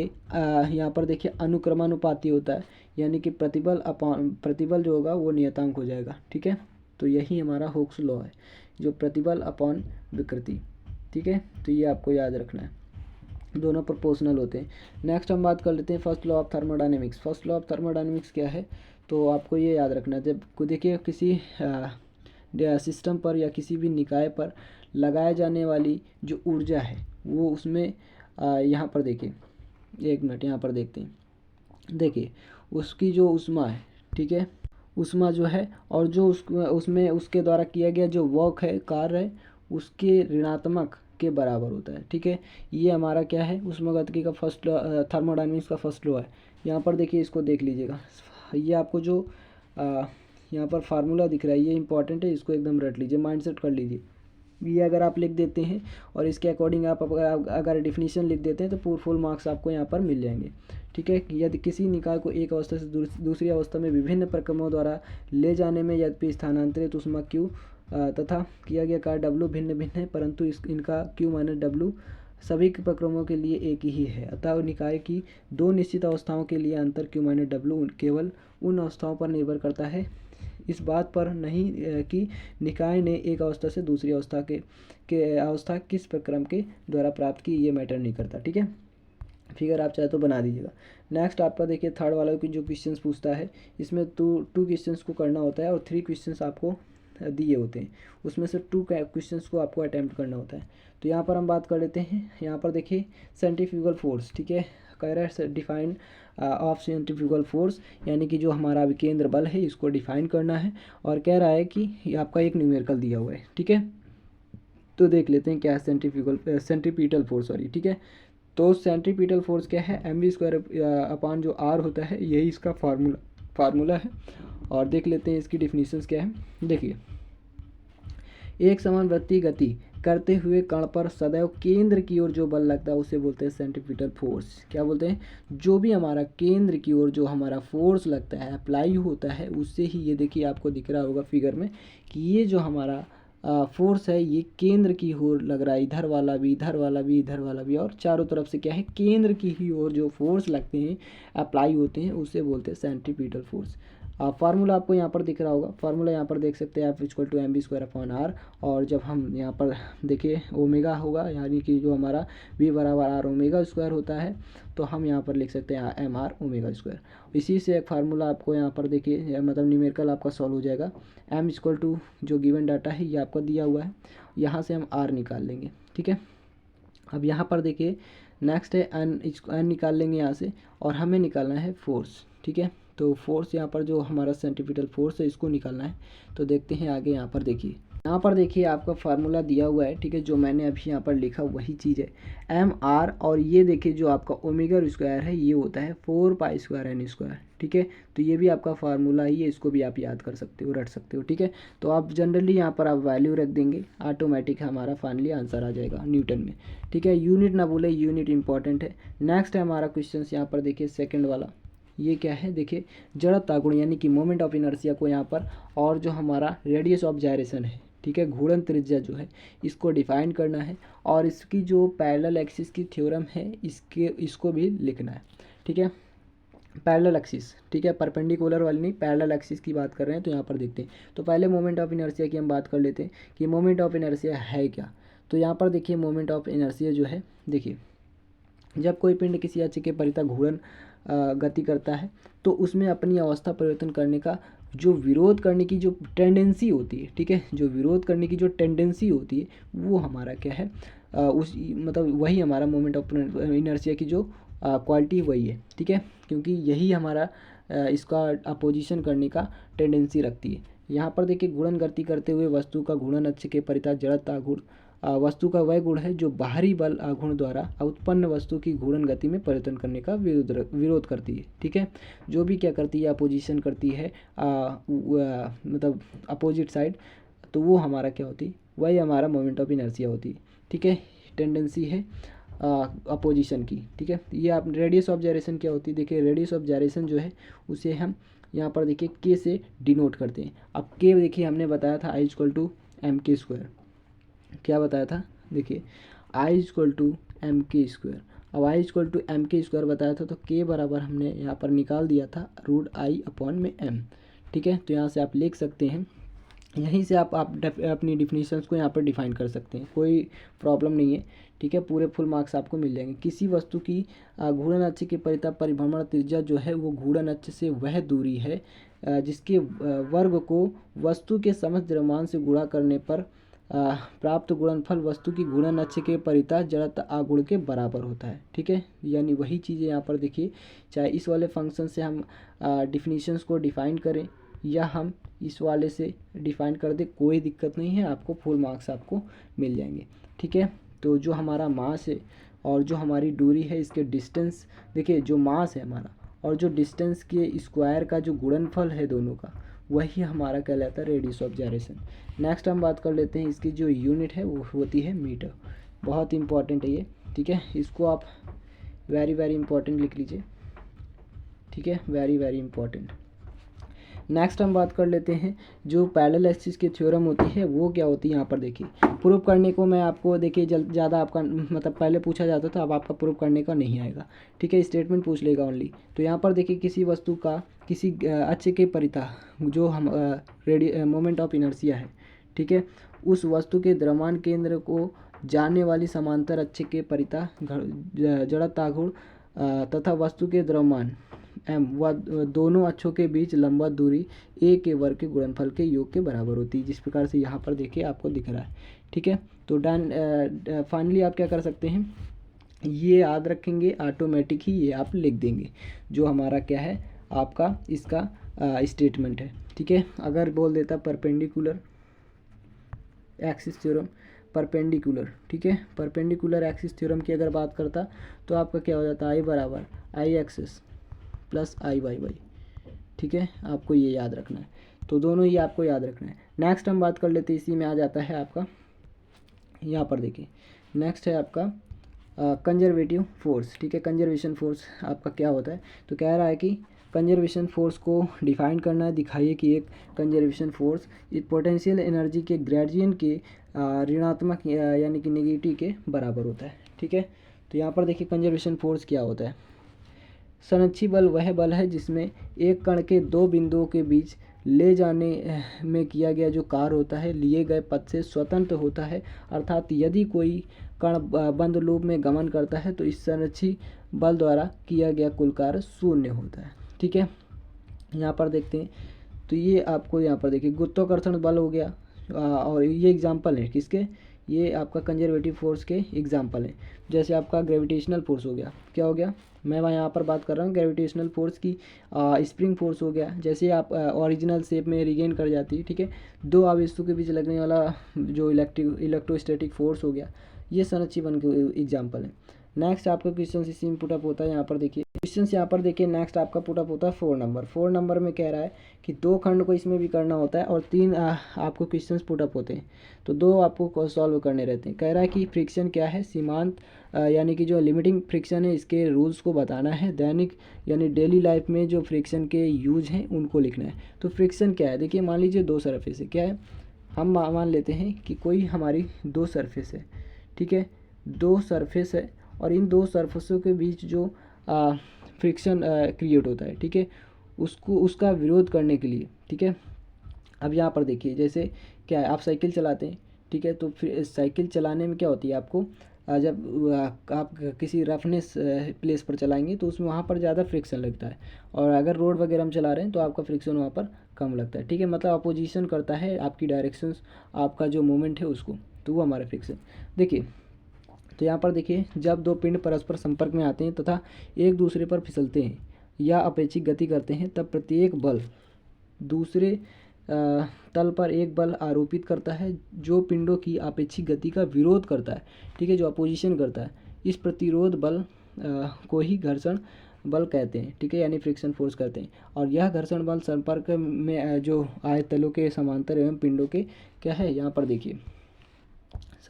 यहाँ पर देखिए अनुक्रमानुपाती होता है, यानी कि प्रतिबल जो होगा वो नियतांक हो जाएगा, ठीक है। तो यही हमारा हुक्स लॉ है, जो प्रतिबल अपॉन विकृति, ठीक है। तो ये आपको याद रखना है, दोनों प्रोपोर्शनल होते हैं। नेक्स्ट हम बात कर लेते हैं first law of thermodynamics. First law of thermodynamics क्या है, तो आपको ये याद रखना है, जब देखिए किसी सिस्टम पर या किसी भी निकाय पर लगाए जाने वाली जो ऊर्जा है वो उसमें यहाँ पर देखिए, एक मिनट यहाँ पर देखते हैं, देखिए उसकी जो ऊष्मा है, ठीक है, ऊष्मा जो है और जो उसमें उसके द्वारा किया गया जो वर्क है, कार्य है, उसके ऋणात्मक के बराबर होता है, ठीक है। ये हमारा क्या है, ऊष्मागतिकी का फर्स्ट लॉ, थर्मोडायनेमिक्स का फर्स्ट लॉ है। यहाँ पर देखिए, इसको देख लीजिएगा, ये आपको जो यहाँ पर फार्मूला दिख रहा है ये इंपॉर्टेंट है, इसको एकदम रट लीजिए, माइंड सेट कर लीजिए। ये अगर आप लिख देते हैं और इसके अकॉर्डिंग आप अगर डिफिनीशन लिख देते हैं तो फुल मार्क्स आपको यहाँ पर मिल जाएंगे, ठीक है। यदि किसी निकाय को एक अवस्था से दूसरी अवस्था में विभिन्न प्रक्रमों द्वारा ले जाने में यद्यपि स्थानांतरित ऊष्मा Q तथा किया गया कार्य W भिन्न भिन्न है, परंतु इनका Q - W सभी प्रक्रमों के लिए एक ही है, अतः निकाय की दो निश्चित अवस्थाओं के लिए अंतर Q - W केवल उन अवस्थाओं पर निर्भर करता है, इस बात पर नहीं कि निकाय ने एक अवस्था से दूसरी अवस्था के अवस्था किस प्रक्रम के द्वारा प्राप्त की, ये मैटर नहीं करता, ठीक है। फिगर आप चाहे तो बना दीजिएगा। नेक्स्ट आपका देखिए थर्ड वाला की जो क्वेश्चंस पूछता है, इसमें टू क्वेश्चंस को करना होता है और 3 क्वेश्चंस आपको दिए होते हैं, उसमें से 2 क्वेश्चंस को आपको अटैम्प्ट करना होता है। तो यहाँ पर हम बात कर लेते हैं, यहाँ पर देखिए सेंट्रीफ्यूगल फोर्स, ठीक है, कह रहा है डिफाइन ऑफ सेंट्रीफ्यूगल फोर्स, यानी कि जो हमारा विकेंद्र बल है इसको डिफाइन करना है, और कह रहा है कि ये आपका एक न्यूमेरिकल दिया हुआ है, ठीक है। तो देख लेते हैं क्या है सेंट्रीपिटल फोर्स, सॉरी, ठीक है। तो सेंट्रीपिटल फोर्स क्या है, mv² अपान जो r होता है, यही इसका फार्मूला है। और देख लेते हैं इसकी डिफिनीशंस क्या है। देखिए, एक समानुवर्ती गति करते हुए कण पर सदैव केंद्र की ओर जो बल लगता है उसे बोलते हैं सेंट्रीपिटल फोर्स। क्या बोलते हैं, जो भी हमारा केंद्र की ओर जो हमारा फोर्स लगता है, अप्लाई होता है, उससे ही, ये देखिए आपको दिख रहा होगा फिगर में कि ये जो हमारा फोर्स है ये केंद्र की ओर लग रहा है, इधर वाला भी, इधर वाला भी, इधर वाला भी, और चारों तरफ से क्या है, केंद्र की ही ओर जो फोर्स लगते हैं, अप्लाई होते हैं, उसे बोलते हैं सेंट्रीपिटल फोर्स। फार्मूला आपको यहाँ पर दिख रहा होगा, फार्मूला यहाँ पर देख सकते हैं आप, इक्वल टू mv²/r। और जब हम यहाँ पर देखिए ओमेगा होगा, यानी कि जो हमारा v बराबर r ओमेगा स्क्वायर होता है, तो हम यहाँ पर लिख सकते हैं mr ओमेगा स्क्वायर। इसी से एक फार्मूला आपको यहाँ पर देखिए मतलब न्यूमेरिकल आपका सॉल्व हो जाएगा। m इक्वल टू जो गिवन डाटा है ये आपको दिया हुआ है, यहाँ से हम r निकाल लेंगे, ठीक है। अब यहाँ पर देखिए नेक्स्ट है n निकाल लेंगे यहाँ से, और हमें निकालना है फोर्स, ठीक है। तो फोर्स यहाँ पर जो हमारा सेंट्रीपिटल फोर्स है इसको निकालना है। तो देखते हैं आगे, यहाँ पर देखिए, यहाँ पर देखिए आपका फार्मूला दिया हुआ है, ठीक है। जो मैंने अभी यहाँ पर लिखा वही चीज़ है एम आर, और ये देखिए जो आपका ओमेगा स्क्वायर है ये होता है 4π²n², ठीक है। तो ये भी आपका फार्मूला ही है, इसको भी आप याद कर सकते हो, रट सकते हो, ठीक है। तो आप जनरली यहाँ पर आप वैल्यू रख देंगे, ऑटोमेटिक हमारा फाइनली आंसर आ जाएगा न्यूटन में, ठीक है। यूनिट ना भूले, यूनिट इंपॉर्टेंट है। नेक्स्ट है हमारा क्वेश्चन यहाँ पर देखिए सेकेंड वाला, ये क्या है देखिए, जड़ता गुण यानी कि मोमेंट ऑफ इनर्शिया को यहाँ पर, और जो हमारा रेडियस ऑफ जायरेशन है, ठीक है, घूर्णन त्रिज्या जो है इसको डिफाइन करना है, और इसकी जो पैरेलल एक्सिस की थ्योरम है इसको भी लिखना है, ठीक है। पैरेलल एक्सिस, ठीक है, परपेंडिकुलर वाली नहीं, पैरेलल एक्सिस की बात कर रहे हैं। तो यहाँ पर देखते हैं, तो पहले मोमेंट ऑफ इनर्शिया की हम बात कर लेते हैं कि मोमेंट ऑफ इनर्शिया है क्या। तो यहाँ पर देखिए मोमेंट ऑफ इनर्शिया जो है, देखिए जब कोई पिंड किसी अक्ष के परितः घूर्णन गति करता है तो उसमें अपनी अवस्था परिवर्तन करने का जो विरोध करने की जो टेंडेंसी होती है, ठीक है, जो विरोध करने की जो टेंडेंसी होती है वो हमारा क्या है, उस मतलब वही हमारा मोमेंट ऑफ इनर्शिया की जो क्वालिटी वही है, ठीक है, क्योंकि यही हमारा इसका अपोजिशन करने का टेंडेंसी रखती है। यहाँ पर देखिए गुणन गति करते हुए वस्तु का घूर्णन अक्ष के परितः जड़ता गुण वस्तु का वह गुण है जो बाहरी बल आघूर्ण द्वारा उत्पन्न वस्तु की घूर्णन गति में परिवर्तन करने का विरोध करती है, ठीक है। जो भी क्या करती है, अपोजिशन करती है मतलब अपोजिट साइड, तो वो हमारा क्या होती है, वही हमारा मोमेंट ऑफ इनर्शिया होती है, ठीक है। टेंडेंसी है अपोजिशन की, ठीक है। ये आप रेडियस ऑफ जायरेशन क्या होती है, देखिए रेडियस ऑफ जायरेशन जो है उसे हम यहाँ पर देखिए के से डिनोट करते हैं। अब के देखिए हमने बताया था I = mk², क्या बताया था, देखिए I = mk²। अब I = mk² बताया था, तो k बराबर हमने यहाँ पर निकाल दिया था √I/m, ठीक है। तो यहाँ से आप लिख सकते हैं, यहीं से आप अपनी डिफिनीशंस को यहाँ पर डिफाइन कर सकते हैं, कोई प्रॉब्लम नहीं है, ठीक है। पूरे फुल मार्क्स आपको मिल जाएंगे। किसी वस्तु की घूर्णन अक्ष के परितः परिभ्रमण त्रिज्या जो है वो घूर्णन अक्ष से वह दूरी है जिसके वर्ग को वस्तु के समस्त द्रव्यमान से गुणा करने पर प्राप्त गुणनफल वस्तु की घूर्णन अक्ष के परितः जड़ता आघूर्ण के बराबर होता है, ठीक है। यानी वही चीज़ें यहाँ पर देखिए, चाहे इस वाले फंक्शन से हम डिफिनीशंस को डिफाइन करें या हम इस वाले से डिफाइन कर दे, कोई दिक्कत नहीं है, आपको फुल मार्क्स आपको मिल जाएंगे, ठीक है। तो जो हमारा मास है और जो हमारी दूरी है, इसके डिस्टेंस देखिए, जो मास है हमारा और जो डिस्टेंस के स्क्वायर का जो गुणनफल है दोनों का, वही हमारा कहलाता है रेडियस ऑफ जायरेशन। नेक्स्ट हम बात कर लेते हैं, इसकी जो यूनिट है वो होती है मीटर। बहुत इंपॉर्टेंट है ये, ठीक है, इसको आप वेरी वेरी इंपॉर्टेंट लिख लीजिए, ठीक है, वेरी वेरी इंपॉर्टेंट। नेक्स्ट हम बात कर लेते हैं जो पैरेलल एक्सिस की थ्योरम होती है वो क्या होती है। यहाँ पर देखिए प्रूफ करने को मैं आपको देखिए ज़्यादा आपका मतलब पहले पूछा जाता था, अब आपका प्रूफ करने का नहीं आएगा, ठीक है, स्टेटमेंट पूछ लेगा ओनली। तो यहाँ पर देखिए किसी वस्तु का किसी अक्ष के परितः जो हम मोमेंट ऑफ इनर्शिया है, ठीक है, उस वस्तु के द्रव्यमान केंद्र को जाने वाली समांतर अक्ष के परितः जड़त्वाघूर्ण तथा वस्तु के द्रव्यमान m व दोनों अक्षों के बीच लंबवत दूरी a के वर्ग के गुणनफल के योग के बराबर होती है, जिस प्रकार से यहाँ पर देखिए आपको दिख रहा है, ठीक है। तो डन फाइनली आप क्या कर सकते हैं, ये याद रखेंगे, ऑटोमेटिक ही ये आप लिख देंगे जो हमारा क्या है आपका इसका स्टेटमेंट है, ठीक है। अगर बोल देता परपेंडिकुलर एक्सिस थ्योरम, परपेंडिकुलर, ठीक है, परपेंडिकुलर एक्सिस थ्योरम की अगर बात करता तो आपका क्या हो जाता, I बराबर I(x) + I(y)y), ठीक है, आपको ये याद रखना है। तो दोनों ही आपको याद रखना है। नेक्स्ट हम बात कर लेते हैं, इसी में आ जाता है आपका, यहाँ पर देखिए नेक्स्ट है आपका कंजर्वेटिव फोर्स, ठीक है। कंजर्वेशन फोर्स आपका क्या होता है, तो कह रहा है कि कंजर्वेशन फोर्स को डिफाइन करना है। दिखाइए कि एक कंजर्वेशन फोर्स इस पोटेंशियल एनर्जी के ग्रेडियंट के ऋणात्मक यानी कि नेगेटिव के बराबर होता है, ठीक है। तो यहाँ पर देखिए कंजर्वेशन फोर्स क्या होता है, संरक्षी बल वह बल है जिसमें एक कण के दो बिंदुओं के बीच ले जाने में किया गया जो कार्य होता है लिए गए पथ से स्वतंत्र होता है। अर्थात यदि कोई कण बंद लूप में गमन करता है तो इस संरक्षी बल द्वारा किया गया कुल कार्य शून्य होता है। ठीक है, यहाँ पर देखते हैं तो ये आपको यहाँ पर देखिए गुरुत्वाकर्षण बल हो गया और ये एग्जाम्पल है किसके, ये आपका कंजर्वेटिव फोर्स के एग्जाम्पल है। जैसे आपका ग्रेविटेशनल फोर्स हो गया, क्या हो गया, मैं यहाँ पर बात कर रहा हूँ ग्रेविटेशनल फोर्स की। स्प्रिंग फोर्स हो गया, जैसे आप ओरिजिनल शेप में रिगेन कर जाती है। ठीक है, दो आवेशों के बीच लगने वाला जो इलेक्ट्रोस्टैटिक फोर्स हो गया, ये संरक्षी बल के एग्जाम्पल है। नेक्स्ट आपका क्वेश्चन इसी में पुटअप होता है। यहाँ पर देखिए क्वेश्चन यहाँ पर देखिए नेक्स्ट आपका पुटअप होता है 4 नंबर में कह रहा है कि दो खंड को इसमें भी करना होता है और तीन आपको क्वेश्चंस पुटअप होते हैं, तो दो आपको सॉल्व करने रहते हैं। कह रहा है कि फ्रिक्शन क्या है, सीमांत यानी कि जो लिमिटिंग फ्रिक्शन है इसके रूल्स को बताना है। दैनिक यानी डेली लाइफ में जो फ्रिक्शन के यूज हैं उनको लिखना है। तो फ्रिक्शन क्या है, देखिए मान लीजिए दो सरफेस है, क्या है, हम मान लेते हैं कि कोई हमारी दो सरफेस है। ठीक है, दो सरफेस है और इन दो सरफेसों के बीच जो फ्रिक्शन क्रिएट होता है, ठीक है, उसका विरोध करने के लिए। ठीक है, अब यहाँ पर देखिए जैसे क्या है, आप साइकिल चलाते हैं, ठीक है, तो फिर साइकिल चलाने में क्या होती है आपको जब आप किसी रफनेस प्लेस पर चलाएंगे तो उसमें वहाँ पर ज़्यादा फ्रिक्शन लगता है, और अगर रोड वगैरह हम चला रहे हैं तो आपका फ्रिक्शन वहाँ पर कम लगता है। ठीक है, मतलब अपोजिशन करता है आपकी डायरेक्शंस, आपका जो मूवमेंट है उसको, तो वो हमारा फ्रिक्शन। देखिए तो यहाँ पर देखिए जब दो पिंड परस्पर संपर्क में आते हैं तथा एक दूसरे पर फिसलते हैं या अपेक्षित गति करते हैं तब प्रत्येक बल दूसरे तल पर एक बल आरोपित करता है जो पिंडों की अपेक्षित गति का विरोध करता है। ठीक है, जो अपोजिशन करता है, इस प्रतिरोध बल को ही घर्षण बल कहते हैं। ठीक है, यानी फ्रिक्शन फोर्स कहते हैं। और यह घर्षण बल संपर्क में जो आए तलों के समांतर एवं पिंडों के क्या है, यहाँ पर देखिए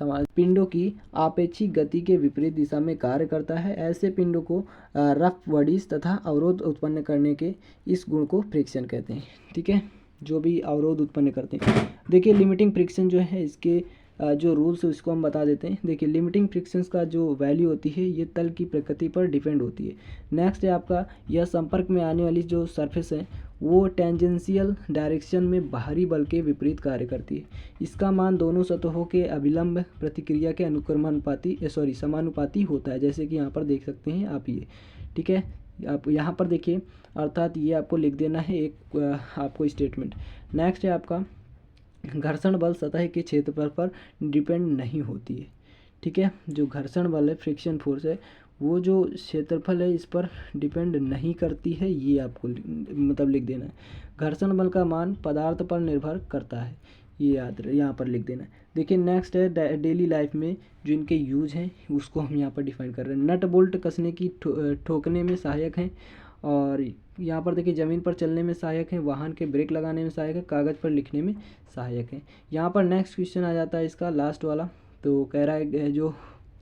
पिंडों की आपेक्षिक गति के विपरीत दिशा में कार्य करता है। ऐसे पिंडों को रफ बॉडीज तथा अवरोध उत्पन्न करने के इस गुण को फ्रिक्शन कहते हैं। ठीक है, जो भी अवरोध उत्पन्न करते हैं। देखिए लिमिटिंग फ्रिक्शन जो है इसके जो रूल्स है उसको हम बता देते हैं। देखिए लिमिटिंग फ्रिक्शंस का जो वैल्यू होती है ये तल की प्रकृति पर डिपेंड होती है। नेक्स्ट है आपका यह संपर्क में आने वाली जो सरफेस है वो टेंजेंशियल डायरेक्शन में बाहरी बल के विपरीत कार्य करती है। इसका मान दोनों सतहों के अभिलंब प्रतिक्रिया के समानुपाती होता है, जैसे कि यहाँ पर देख सकते हैं आप ये। ठीक है, आप यहाँ पर देखिए, अर्थात ये आपको लिख देना है एक आपको स्टेटमेंट। नेक्स्ट है आपका घर्षण बल सतह के क्षेत्रफल पर डिपेंड नहीं होती है। ठीक है, जो घर्षण बल है फ्रिक्शन फोर्स है वो जो क्षेत्रफल है इस पर डिपेंड नहीं करती है, ये आपको मतलब लिख देना है। घर्षण बल का मान पदार्थ पर निर्भर करता है, ये याद यहाँ पर लिख देना है। देखिए नेक्स्ट है डेली लाइफ में जो इनके यूज हैं उसको हम यहाँ पर डिफाइन कर रहे हैं। नट बोल्ट कसने की ठोकने में सहायक हैं, और यहाँ पर देखिए ज़मीन पर चलने में सहायक है, वाहन के ब्रेक लगाने में सहायक है, कागज़ पर लिखने में सहायक है। यहाँ पर नेक्स्ट क्वेश्चन आ जाता है इसका लास्ट वाला, तो कह रहा है जो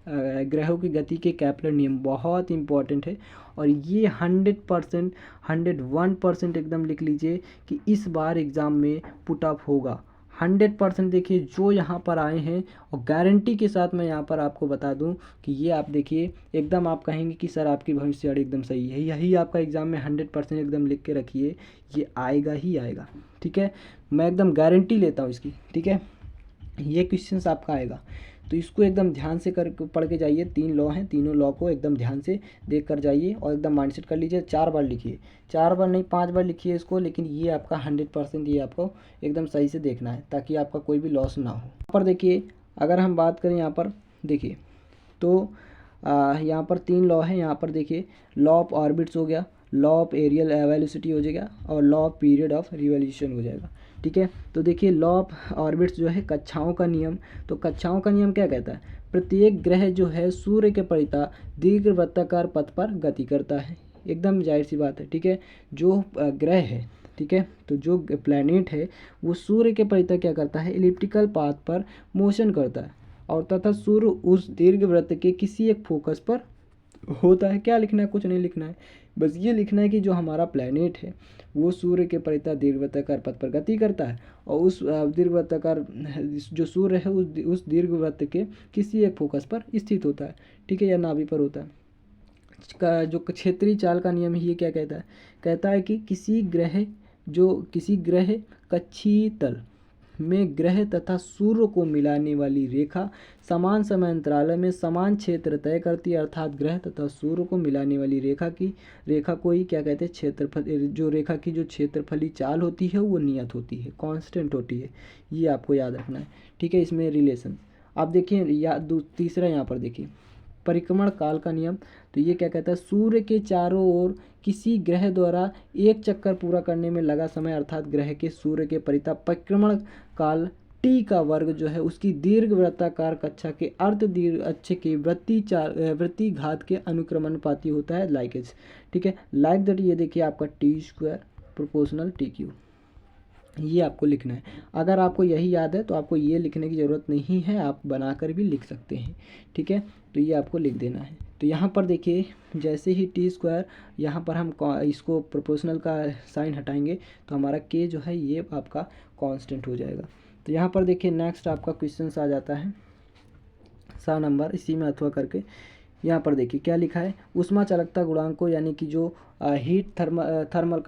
ग्रहों की गति के केपलर नियम बहुत इंपॉर्टेंट है, और ये 100% 101% एकदम लिख लीजिए कि इस बार एग्ज़ाम में पुटअप होगा 100%। देखिए जो यहाँ पर आए हैं और गारंटी के साथ मैं यहाँ पर आपको बता दूँ कि ये आप देखिए एकदम आप कहेंगे कि सर आपकी भविष्यवाणी एकदम सही है, यही आपका एग्ज़ाम में 100% एकदम लिख के रखिए, ये आएगा ही आएगा। ठीक है, मैं एकदम गारंटी लेता हूँ इसकी। ठीक है, ये क्वेश्चंस आपका आएगा, तो इसको एकदम ध्यान से कर पढ़ के जाइए। 3 लॉ हैं, तीनों लॉ को एकदम ध्यान से देख कर जाइए और एकदम माइंडसेट कर लीजिए। 4 बार लिखिए, 4 बार नहीं 5 बार लिखिए इसको, लेकिन ये आपका 100% ये आपको एकदम सही से देखना है ताकि आपका कोई भी लॉस ना हो। यहाँ पर देखिए अगर हम बात करें यहाँ पर देखिए तो यहाँ पर 3 लॉ है। यहाँ पर देखिए लॉ ऑफ ऑर्बिट्स हो गया, लॉ ऑफ एरियल वेलोसिटी हो जाएगा और law of period of revolution हो जाएगा। ठीक है, तो देखिए लॉ ऑफ ऑर्बिट्स जो है कक्षाओं का नियम, तो कक्षाओं का नियम क्या कहता है, प्रत्येक ग्रह जो है सूर्य के परिता दीर्घवृत्ताकार पथ पर गति करता है। एकदम जाहिर सी बात है। ठीक है, जो ग्रह है, ठीक है, तो जो प्लैनेट है वो सूर्य के परिता क्या करता है, एलिप्टिकल पाथ पर मोशन करता है, और तथा सूर्य उस दीर्घवृत्त के किसी एक फोकस पर होता है। क्या लिखना है, कुछ नहीं लिखना है, बस ये लिखना है कि जो हमारा प्लैनेट है वो सूर्य के परिता दीर्घवृत्ताकार पथ पर गति करता है, और उस दीर्घवृत्ताकार जो सूर्य है उस दीर्घवृत्त के किसी एक फोकस पर स्थित होता है। ठीक है, या नाभि पर होता है। का जो क्षेत्रीय चाल का नियम है ये क्या कहता है कि किसी ग्रह कक्षीय तल में ग्रह तथा सूर्य को मिलाने वाली रेखा समान समय अंतराल में समान क्षेत्र तय करती है। अर्थात ग्रह तथा सूर्य को मिलाने वाली रेखा को ही क्या कहते हैं, क्षेत्रफल। जो रेखा की जो क्षेत्रफली चाल होती है वो नियत होती है, कांस्टेंट होती है। ये आपको याद रखना है, ठीक है। इसमें रिलेशन आप देखिए, या तीसरा यहाँ पर देखिए परिक्रमण काल का नियम। तो ये क्या कहता है, सूर्य के चारों ओर किसी ग्रह द्वारा एक चक्कर पूरा करने में लगा समय, अर्थात ग्रह के सूर्य के परिक्रमण काल टी का वर्ग जो है उसकी दीर्घ वृत्ताकार कक्षा के अर्ध दीर्घ अक्ष के वृत्ति घात के अनुक्रमानुपाती होता है, लाइक इज, ठीक है। लाइक दैट ये देखिए आपका T square proportional T Q, ये आपको लिखना है। अगर आपको यही याद है तो आपको ये लिखने की ज़रूरत नहीं है, आप बनाकर भी लिख सकते हैं, ठीक है। तो ये आपको लिख देना है। तो यहाँ पर देखिए जैसे ही टी स्क्वायर, यहाँ पर हम इसको प्रोपोर्शनल का साइन हटाएंगे तो हमारा के जो है ये आपका कांस्टेंट हो जाएगा। तो यहाँ पर देखिए नेक्स्ट आपका क्वेश्चन आ जाता है 7 नंबर, इसी में अथवा करके यहाँ पर देखिए क्या लिखा है, ऊष्मा चालकता गुणांक को यानी कि जो हीट थर्मल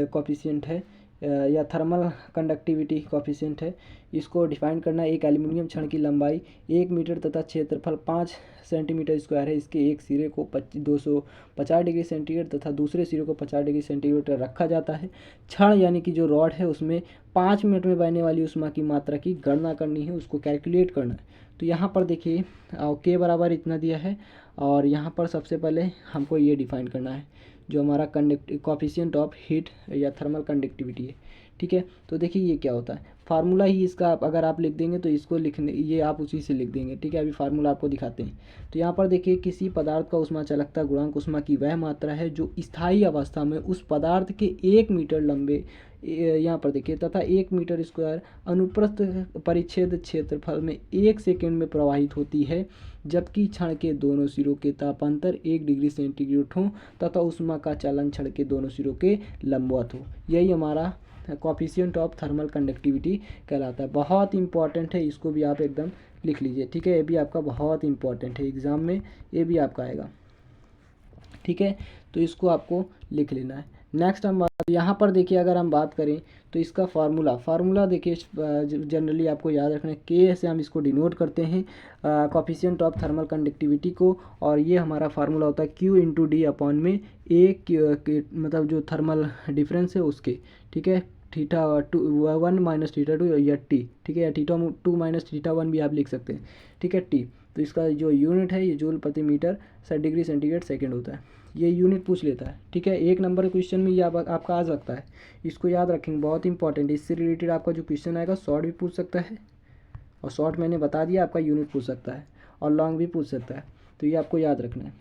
कोएफिशिएंट है या थर्मल कंडक्टिविटी कोएफिशिएंट है, इसको डिफाइन करना है। एक एल्यूमिनियम छड़ की लंबाई 1 मीटर तथा क्षेत्रफल 5 सेंटीमीटर स्क्वायर है। इसके एक सिरे को 250 डिग्री सेंटीग्रेड तथा दूसरे सिरे को 50 डिग्री सेंटीग्रेड रखा जाता है। छड़ यानी कि जो रॉड है उसमें 5 मिनट में बहने वाली ऊष्मा की मात्रा की गणना करनी है, उसको कैलकुलेट करना है। तो यहाँ पर देखिए के बराबर इतना दिया है और यहाँ पर सबसे पहले हमको ये डिफाइन करना है जो हमारा कोएफिशिएंट ऑफ हीट या थर्मल कंडक्टिविटी है, ठीक है। तो देखिए ये क्या होता है, फार्मूला ही इसका अगर आप लिख देंगे तो इसको लिखने ये आप उसी से लिख देंगे, ठीक है। अभी फार्मूला आपको दिखाते हैं। तो यहाँ पर देखिए किसी पदार्थ का ऊष्मा चालकता गुणांक ऊष्मा की वह मात्रा है जो स्थायी अवस्था में उस पदार्थ के 1 मीटर लंबे, यहाँ पर देखिए, तथा 1 मीटर स्क्वायर अनुप्रस्थ परिच्छेद क्षेत्रफल में 1 सेकेंड में प्रवाहित होती है, जबकि क्षण के दोनों सिरों के तापांतर 1 डिग्री सेंटीग्रेड हो तथा ऊष्मा का चालन क्षण के दोनों सिरों के लंबवत हो। यही हमारा कोएफिशिएंट ऑफ थर्मल कंडक्टिविटी कहलाता है। बहुत इंपॉर्टेंट है, इसको भी आप एकदम लिख लीजिए, ठीक है। ये भी आपका बहुत इंपॉर्टेंट है, एग्जाम में ये भी आपका आएगा, ठीक है। तो इसको आपको लिख लेना है। नेक्स्ट हम यहाँ पर देखिए अगर हम बात करें तो इसका फार्मूला देखिए जनरली आपको याद रखना है, के से हम इसको डिनोट करते हैं कोएफिशिएंट ऑफ थर्मल कंडक्टिविटी को, और ये हमारा फार्मूला होता है क्यू इंटू डी अपॉन में ए, मतलब जो थर्मल डिफरेंस है उसके, ठीक है। थीटा 1 माइनस थीटा 2 या टी, ठीक है, या थीटा 2 माइनस थीटा 1 भी आप लिख सकते हैं, ठीक है, टी। तो इसका जो यूनिट है ये जूल प्रति मीटर डिग्री सेंटीग्रेड सेकेंड होता है, ये यूनिट पूछ लेता है, ठीक है। 1 नंबर क्वेश्चन में ये आपका आ सकता है, इसको याद रखेंगे, बहुत इंपॉर्टेंट है। इससे रिलेटेड आपका जो क्वेश्चन आएगा शॉर्ट भी पूछ सकता है, और शॉर्ट मैंने बता दिया आपका यूनिट पूछ सकता है, और लॉन्ग भी पूछ सकता है। तो ये आपको याद रखना है,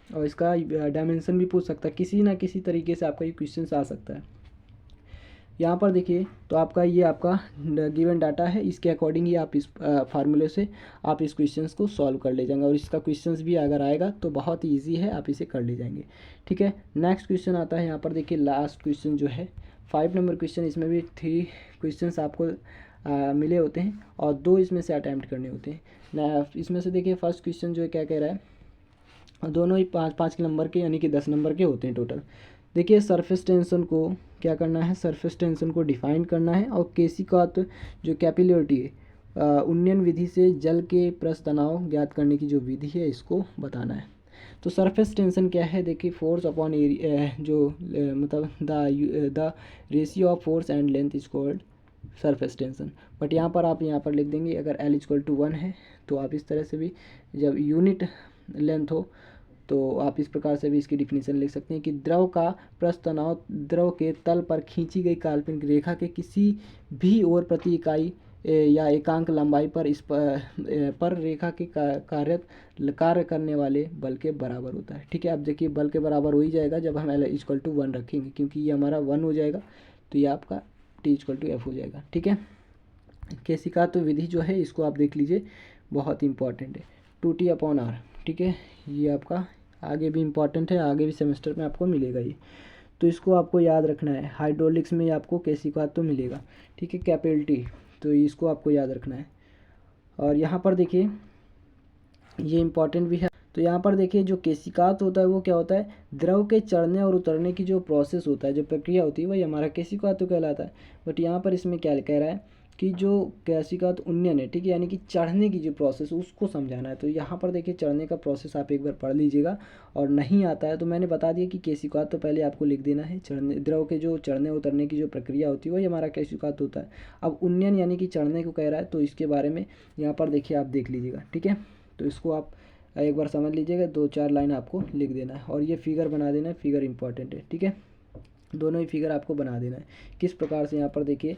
और इसका डायमेंशन भी पूछ सकता है, किसी ना किसी तरीके से आपका ये क्वेश्चन आ सकता है। यहाँ पर देखिए तो आपका ये आपका गिवन डाटा है, इसके अकॉर्डिंग ही आप इस फार्मूले से आप इस क्वेश्चंस को सॉल्व कर ले जाएंगे, और इसका क्वेश्चंस भी अगर आएगा तो बहुत ही ईजी है, आप इसे कर ले जाएंगे, ठीक है। नेक्स्ट क्वेश्चन आता है, यहाँ पर देखिए लास्ट क्वेश्चन जो है 5 नंबर क्वेश्चन, इसमें भी 3 क्वेश्चंस आपको मिले होते हैं और 2 इसमें से अटैम्प्ट करने होते हैं। इसमें से देखिए फर्स्ट क्वेश्चन जो है क्या कह रहा है, दोनों ही 5-5 के नंबर के यानी कि 10 नंबर के होते हैं टोटल। देखिए सरफेस टेंशन को क्या करना है, सरफेस टेंशन को डिफाइन करना है, और केशिकात जो कैपिलरिटी है उन्नयन विधि से जल के पृष्ठ तनाव ज्ञात करने की जो विधि है इसको बताना है। तो सरफेस टेंशन क्या है, देखिए फोर्स अपॉन एरिया, जो मतलब the ratio of force and length is called surface tension. But यहाँ पर आप यहाँ पर लिख देंगे, अगर L = 1 है तो आप इस तरह से भी, जब यूनिट लेंथ हो तो आप इस प्रकार से भी इसकी डिफिनीशन लिख सकते हैं कि द्रव का पृष्ठ तनाव द्रव के तल पर खींची गई काल्पनिक रेखा के किसी भी ओर प्रति इकाई या एकांक लंबाई पर इस पर रेखा के कार्य करने वाले बल के बराबर होता है, ठीक है। अब देखिए बल के बराबर हो ही जाएगा जब हम L = 1 रखेंगे, क्योंकि ये हमारा 1 हो जाएगा, तो ये आपका T = F हो जाएगा, ठीक है। केशिका तो विधि जो है इसको आप देख लीजिए, बहुत इंपॉर्टेंट है, 2T/R, ठीक है। ये आपका आगे भी इम्पॉर्टेंट है, आगे भी सेमेस्टर में आपको मिलेगा ये, तो इसको आपको याद रखना है। हाइड्रोलिक्स में आपको केशिका तो मिलेगा, ठीक है। कैपिलरिटी, तो इसको आपको याद रखना है। और यहाँ पर देखिए ये इम्पॉर्टेंट भी है, तो यहाँ पर देखिए जो केशिकात होता है वो क्या होता है, द्रव के चढ़ने और उतरने की जो प्रोसेस होता है, जो प्रक्रिया होती है वही हमारा केशिकात तो कहलाता है। बट यहाँ पर इसमें क्या कह रहा है कि जो केशिकात उन्नयन है, ठीक है, यानी कि चढ़ने की जो प्रोसेस उसको समझाना है। तो यहाँ पर देखिए चढ़ने का प्रोसेस आप एक बार पढ़ लीजिएगा, और नहीं आता है तो मैंने बता दिया कि केशिकात तो पहले आपको लिख देना है। चढ़ने, द्रव के जो चढ़ने उतरने की जो प्रक्रिया होती है वही हमारा केशिकात होता है। अब उन्नयन यानी कि चढ़ने को कह रहा है, तो इसके बारे में यहाँ पर देखिए आप देख लीजिएगा, ठीक है। तो इसको आप एक बार समझ लीजिएगा, 2-4 लाइन आपको लिख देना है, और ये फिगर बना देना है, फिगर इंपॉर्टेंट है, ठीक है। दोनों ही फिगर आपको बना देना है। किस प्रकार से यहाँ पर देखिए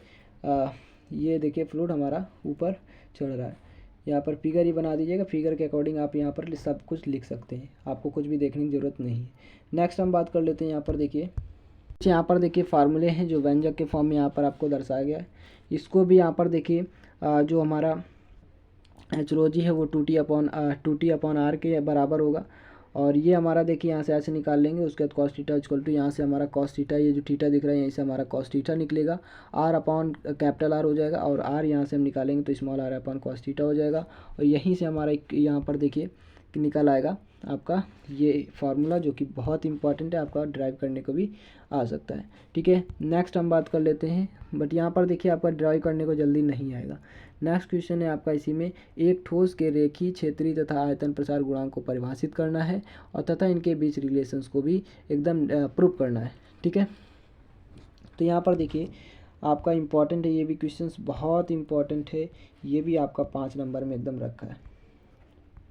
ये देखिए फ्लूइड हमारा ऊपर चढ़ रहा है, यहाँ पर फिगर ही बना दीजिएगा। फिगर के अकॉर्डिंग आप यहाँ पर सब कुछ लिख सकते हैं, आपको कुछ भी देखने की ज़रूरत नहीं है। नेक्स्ट हम बात कर लेते हैं। यहाँ पर देखिए, यहाँ पर देखिए फार्मूले हैं जो व्यंजक के फॉर्म में यहाँ पर आपको दर्शाया गया है। इसको भी यहाँ पर देखिए जो हमारा एच रो जी है वो 2t/r के बराबर होगा। और ये हमारा देखिए यहाँ से ऐसे निकाल लेंगे, उसके बाद कॉस थीटा इक्वल टू, यहाँ से हमारा कॉस थीटा, ये जो थीटा दिख रहा है यहीं से हमारा कॉस थीटा निकलेगा, r/R हो जाएगा, और r यहाँ से हम निकालेंगे तो स्मॉल r/cos थीटा हो जाएगा। और यहीं से हमारा यहाँ पर देखिए निकल आएगा आपका ये फार्मूला, जो कि बहुत इंपॉर्टेंट है, आपका ड्राइव करने को भी आ सकता है, ठीक है। नेक्स्ट हम बात कर लेते हैं, बट यहाँ पर देखिए आपका ड्राइव करने को जल्दी नहीं आएगा। नेक्स्ट क्वेश्चन है आपका इसी में, एक ठोस के रेखीय क्षेत्रीय तथा आयतन प्रसार गुणांक को परिभाषित करना है, और तथा इनके बीच रिलेशंस को भी एकदम प्रूव करना है, ठीक है। तो यहाँ पर देखिए आपका इम्पॉर्टेंट है, ये भी क्वेश्चंस बहुत इम्पॉर्टेंट है, ये भी आपका 5 नंबर में एकदम रखा है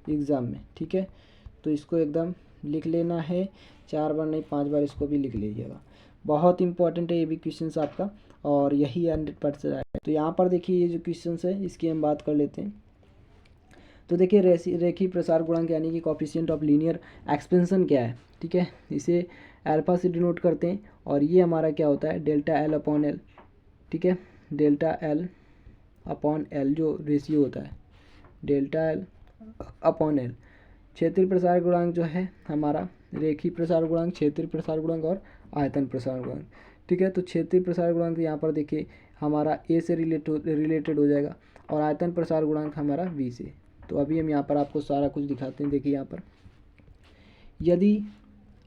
एग्ज़ाम में, ठीक है। तो इसको एकदम लिख लेना है, 4 बार नहीं 5 बार इसको भी लिख लीजिएगा, बहुत इंपॉर्टेंट है ये भी क्वेश्चंस आपका, और यही 100% आएगा। तो यहाँ पर देखिए ये जो क्वेश्चंस है इसकी हम बात कर लेते हैं। तो देखिए रेखीय प्रसार गुणांक यानी कि कोफिशिएंट ऑफ लीनियर एक्सपेंशन क्या है, ठीक है, इसे अल्फा से डिनोट करते हैं, और ये हमारा क्या होता है डेल्टा L/L, ठीक है, डेल्टा L/L जो रेशियो होता है, डेल्टा L/L। क्षेत्रीय प्रसार गुणांक जो है हमारा रेखीय प्रसार गुणांक, क्षेत्रीय प्रसार गुणांक और आयतन प्रसार गुणांक, ठीक है। तो क्षेत्रीय प्रसार गुणांक यहाँ पर देखिए हमारा ए से रिलेटेड हो जाएगा, और आयतन प्रसार गुणांक हमारा वी से। तो अभी हम यहाँ पर आपको सारा कुछ दिखाते हैं। देखिए यहाँ पर यदि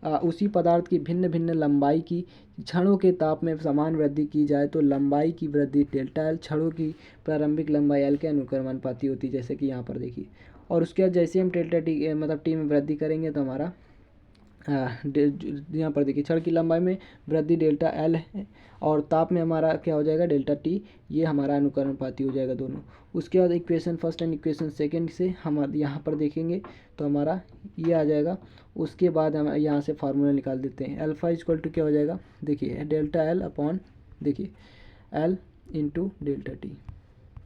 उसी पदार्थ की भिन्न भिन्न लंबाई की क्षणों के ताप में समान वृद्धि की जाए तो लंबाई की वृद्धि डेल्टा L क्षणों की प्रारंभिक लंबाई L के अनुक्रमानुपाती होती है, जैसे कि यहाँ पर देखिए। और उसके बाद जैसे हम डेल्टा टी मतलब टी में वृद्धि करेंगे तो हमारा यहाँ पर देखिए क्षण की लंबाई में वृद्धि डेल्टा L है, और ताप में हमारा क्या हो जाएगा डेल्टा टी, ये हमारा अनुक्रमानुपाती हो जाएगा दोनों। उसके बाद equation first and equation second से हम यहाँ पर देखेंगे तो हमारा ये आ जाएगा। उसके बाद हम यहाँ से फार्मूला निकाल देते हैं, अल्फा इक्वल टू क्या हो जाएगा, देखिए डेल्टा L/, देखिए L इंटू डेल्टा टी,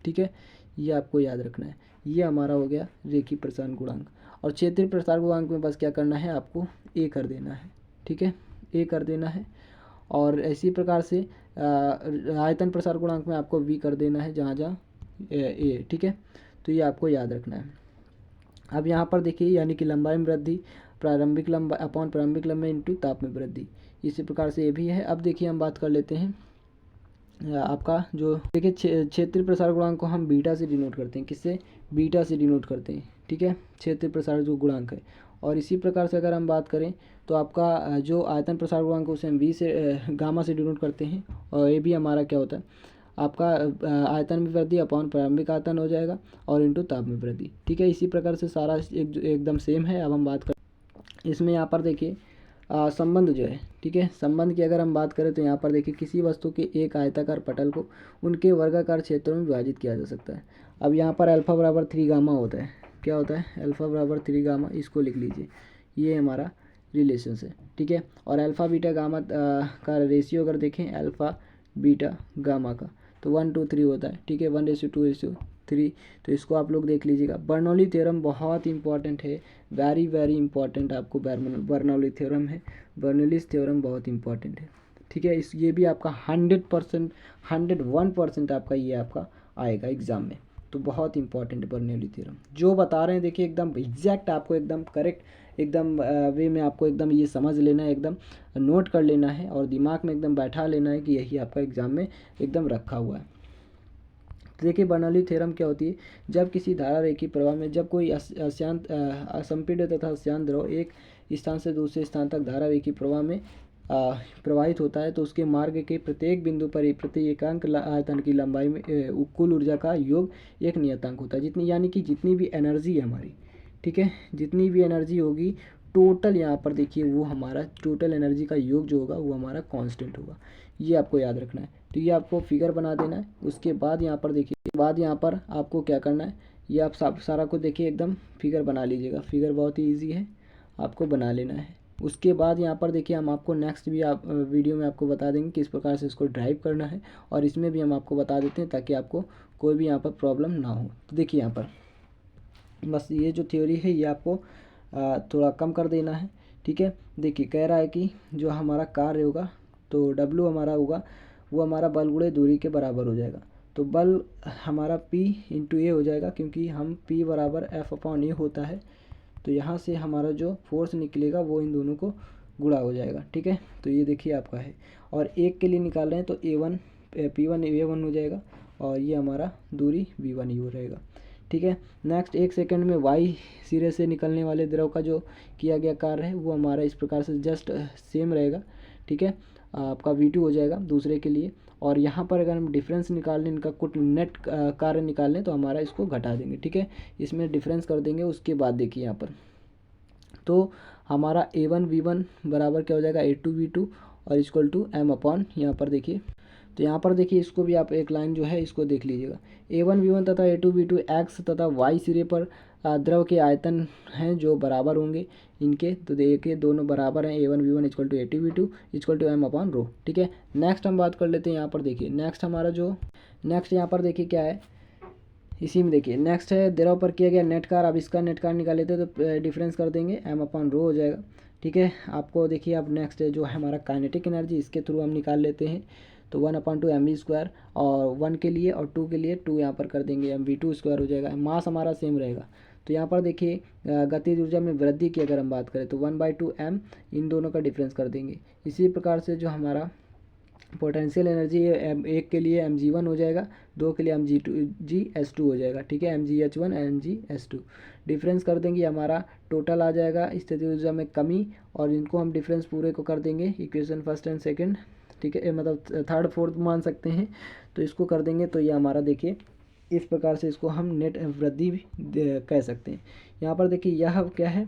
ठीक है, ये आपको याद रखना है। ये हमारा हो गया रेखीय प्रसार गुणांक, और क्षेत्रीय प्रसार गुणांक में बस क्या करना है आपको ए कर देना है, ठीक है, ए कर देना है। और इसी प्रकार से आयतन प्रसार गुणांक में आपको वी कर देना है जहाँ जहाँ ए, ठीक है। तो ये आपको याद रखना है। अब यहाँ पर देखिए यानी कि लंबाई में वृद्धि प्रारंभिक लंबाई इंटू ताप में वृद्धि, इसी प्रकार से ये भी है। अब देखिए हम बात कर लेते हैं आपका जो देखिए क्षेत्रीय प्रसार गुणांक को हम बीटा से डिनोट करते हैं, किससे, बीटा से डिनोट करते हैं, ठीक है, क्षेत्रीय प्रसार जो गुणांक है। और इसी प्रकार से अगर हम बात करें तो आपका जो आयतन प्रसार गुणांक है उसे हम वी से गामा से डिनोट करते हैं, और ये भी हमारा क्या होता है आपका आयतन में वृद्धि अपॉन प्रारंभिक आयतन हो जाएगा, और इंटू ताप में वृद्धि, ठीक है। इसी प्रकार से सारा एकदम सेम है। अब हम बात कर इसमें यहाँ पर देखिए संबंध जो है, ठीक है, संबंध की अगर हम बात करें तो यहाँ पर देखिए किसी वस्तु के एक आयताकार पटल को उनके वर्गाकार क्षेत्रों में विभाजित किया जा सकता है। अब यहाँ पर अल्फा बराबर 3 गामा होता है, क्या होता है अल्फा बराबर 3 गामा, इसको लिख लीजिए, ये हमारा रिलेशन है, ठीक है। और अल्फा बीटा गामा का रेशियो अगर देखें अल्फा बीटा गामा का तो 1:3 होता है, ठीक है, 1:2:3। तो इसको आप लोग देख लीजिएगा। बर्नौली थ्योरम बहुत इंपॉर्टेंट है, वेरी वेरी इंपॉर्टेंट आपको बर्नौली थ्योरम है, बर्नौलीज थ्योरम बहुत इंपॉर्टेंट है, ठीक है। ये भी आपका 100% 101% आपका ये आपका आएगा एग्जाम में, तो बहुत इंपॉर्टेंट है बर्नौली थ्योरम। जो बता रहे हैं देखिए एकदम एग्जैक्ट आपको एकदम करेक्ट एकदम वे में आपको एकदम ये समझ लेना है, एकदम नोट कर लेना है, और दिमाग में एकदम बैठा लेना है कि यही आपका एग्ज़ाम में एकदम रखा हुआ है। तो देखिए बर्नौली थ्योरम क्या होती है, जब किसी धारा रेखीय प्रवाह में जब कोई अशांत असंपीडित तथा अशांत द्रव एक स्थान से दूसरे स्थान तक धारा रेखीय प्रवाह में प्रवाहित होता है तो उसके मार्ग के प्रत्येक बिंदु पर प्रति एकांक आयतन की लंबाई में कुल ऊर्जा का योग एक नियतांक होता है। जितनी यानी कि जितनी भी एनर्जी है हमारी, ठीक है, जितनी भी एनर्जी होगी टोटल यहाँ पर देखिए वो हमारा टोटल एनर्जी का योग जो होगा वो हमारा कांस्टेंट होगा। ये आपको याद रखना है। तो ये आपको फिगर बना देना है। उसके बाद यहाँ पर देखिए यहाँ पर आपको क्या करना है, ये आप सारा को देखिए एकदम फिगर बना लीजिएगा। फिगर बहुत ही ईजी है, आपको बना लेना है। उसके बाद यहाँ पर देखिए हम आपको नेक्स्ट भी आप वीडियो में आपको बता देंगे किस प्रकार से इसको ड्राइव करना है, और इसमें भी हम आपको बता देते हैं ताकि आपको कोई भी यहाँ पर प्रॉब्लम ना हो। तो देखिए यहाँ पर बस ये जो थ्योरी है ये आपको थोड़ा कम कर देना है, ठीक है। देखिए कह रहा है कि जो हमारा कार्य होगा तो डब्ल्यू हमारा होगा वो हमारा बल गुणे दूरी के बराबर हो जाएगा। तो बल हमारा P इंटू ए हो जाएगा, क्योंकि हम P बराबर F/A होता है। तो यहाँ से हमारा जो फोर्स निकलेगा वो इन दोनों को गुणा हो जाएगा, ठीक है। तो ये देखिए आपका है, और एक के लिए निकाल रहे हैं तो P1 A1 हो जाएगा, और ये हमारा दूरी V1 हो रहेगा, ठीक है। नेक्स्ट 1 सेकंड में y सिरे से निकलने वाले द्रव का जो किया गया कार्य है वो हमारा इस प्रकार से जस्ट सेम रहेगा, ठीक है। आपका V2 हो जाएगा दूसरे के लिए, और यहाँ पर अगर हम डिफरेंस निकाल लें, इनका कुछ नेट कार्य निकाल लें तो हमारा इसको घटा देंगे, ठीक है। इसमें डिफरेंस कर देंगे। उसके बाद देखिए यहाँ पर तो हमारा A1 V1 बराबर क्या हो जाएगा A2 V2 और इक्वल टू m/, यहाँ पर देखिए। तो यहाँ पर देखिए इसको भी आप एक लाइन जो है इसको देख लीजिएगा। A1 V1 तथा A2 V2 x तथा y सिरे पर द्रव के आयतन हैं जो बराबर होंगे इनके। तो देखिए दोनों बराबर हैं, A1 V1 equal to A2 V2 equal to m/ρ, ठीक है। नेक्स्ट हम बात कर लेते हैं। यहाँ पर देखिए नेक्स्ट हमारा जो नेक्स्ट यहाँ पर देखिए क्या है, इसी में देखिए नेक्स्ट है द्रव पर किया गया नेट कार्य। अब इसका नेट कार्य निकाल लेते हैं तो डिफरेंस कर देंगे m/ρ हो जाएगा, ठीक है। आपको देखिए अब नेक्स्ट है जो है हमारा काइनेटिक एनर्जी, इसके थ्रू हम निकाल लेते हैं। तो 1/2 mv², और 1 के लिए और 2 के लिए 2 यहाँ पर कर देंगे mv²² हो जाएगा। मास हमारा सेम रहेगा। तो यहाँ पर देखिए गतिज ऊर्जा में वृद्धि की अगर हम बात करें तो 1/2 m, इन दोनों का डिफरेंस कर देंगे। इसी प्रकार से जो हमारा पोटेंशियल एनर्जी है 1 के लिए mg1 हो जाएगा, 2 के लिए mg2s2 हो जाएगा, ठीक है। mgh1 mgh2 डिफरेंस कर देंगे, हमारा टोटल आ जाएगा स्थितिज ऊर्जा में कमी, और इनको हम डिफरेंस पूरे को कर देंगे इक्वेशन फर्स्ट एंड सेकंड, ठीक है, मतलब थर्ड फोर्थ मान सकते हैं। तो इसको कर देंगे तो ये हमारा देखिए इस प्रकार से इसको हम नेट वृद्धि भी कह सकते हैं। यहाँ पर देखिए यह क्या है,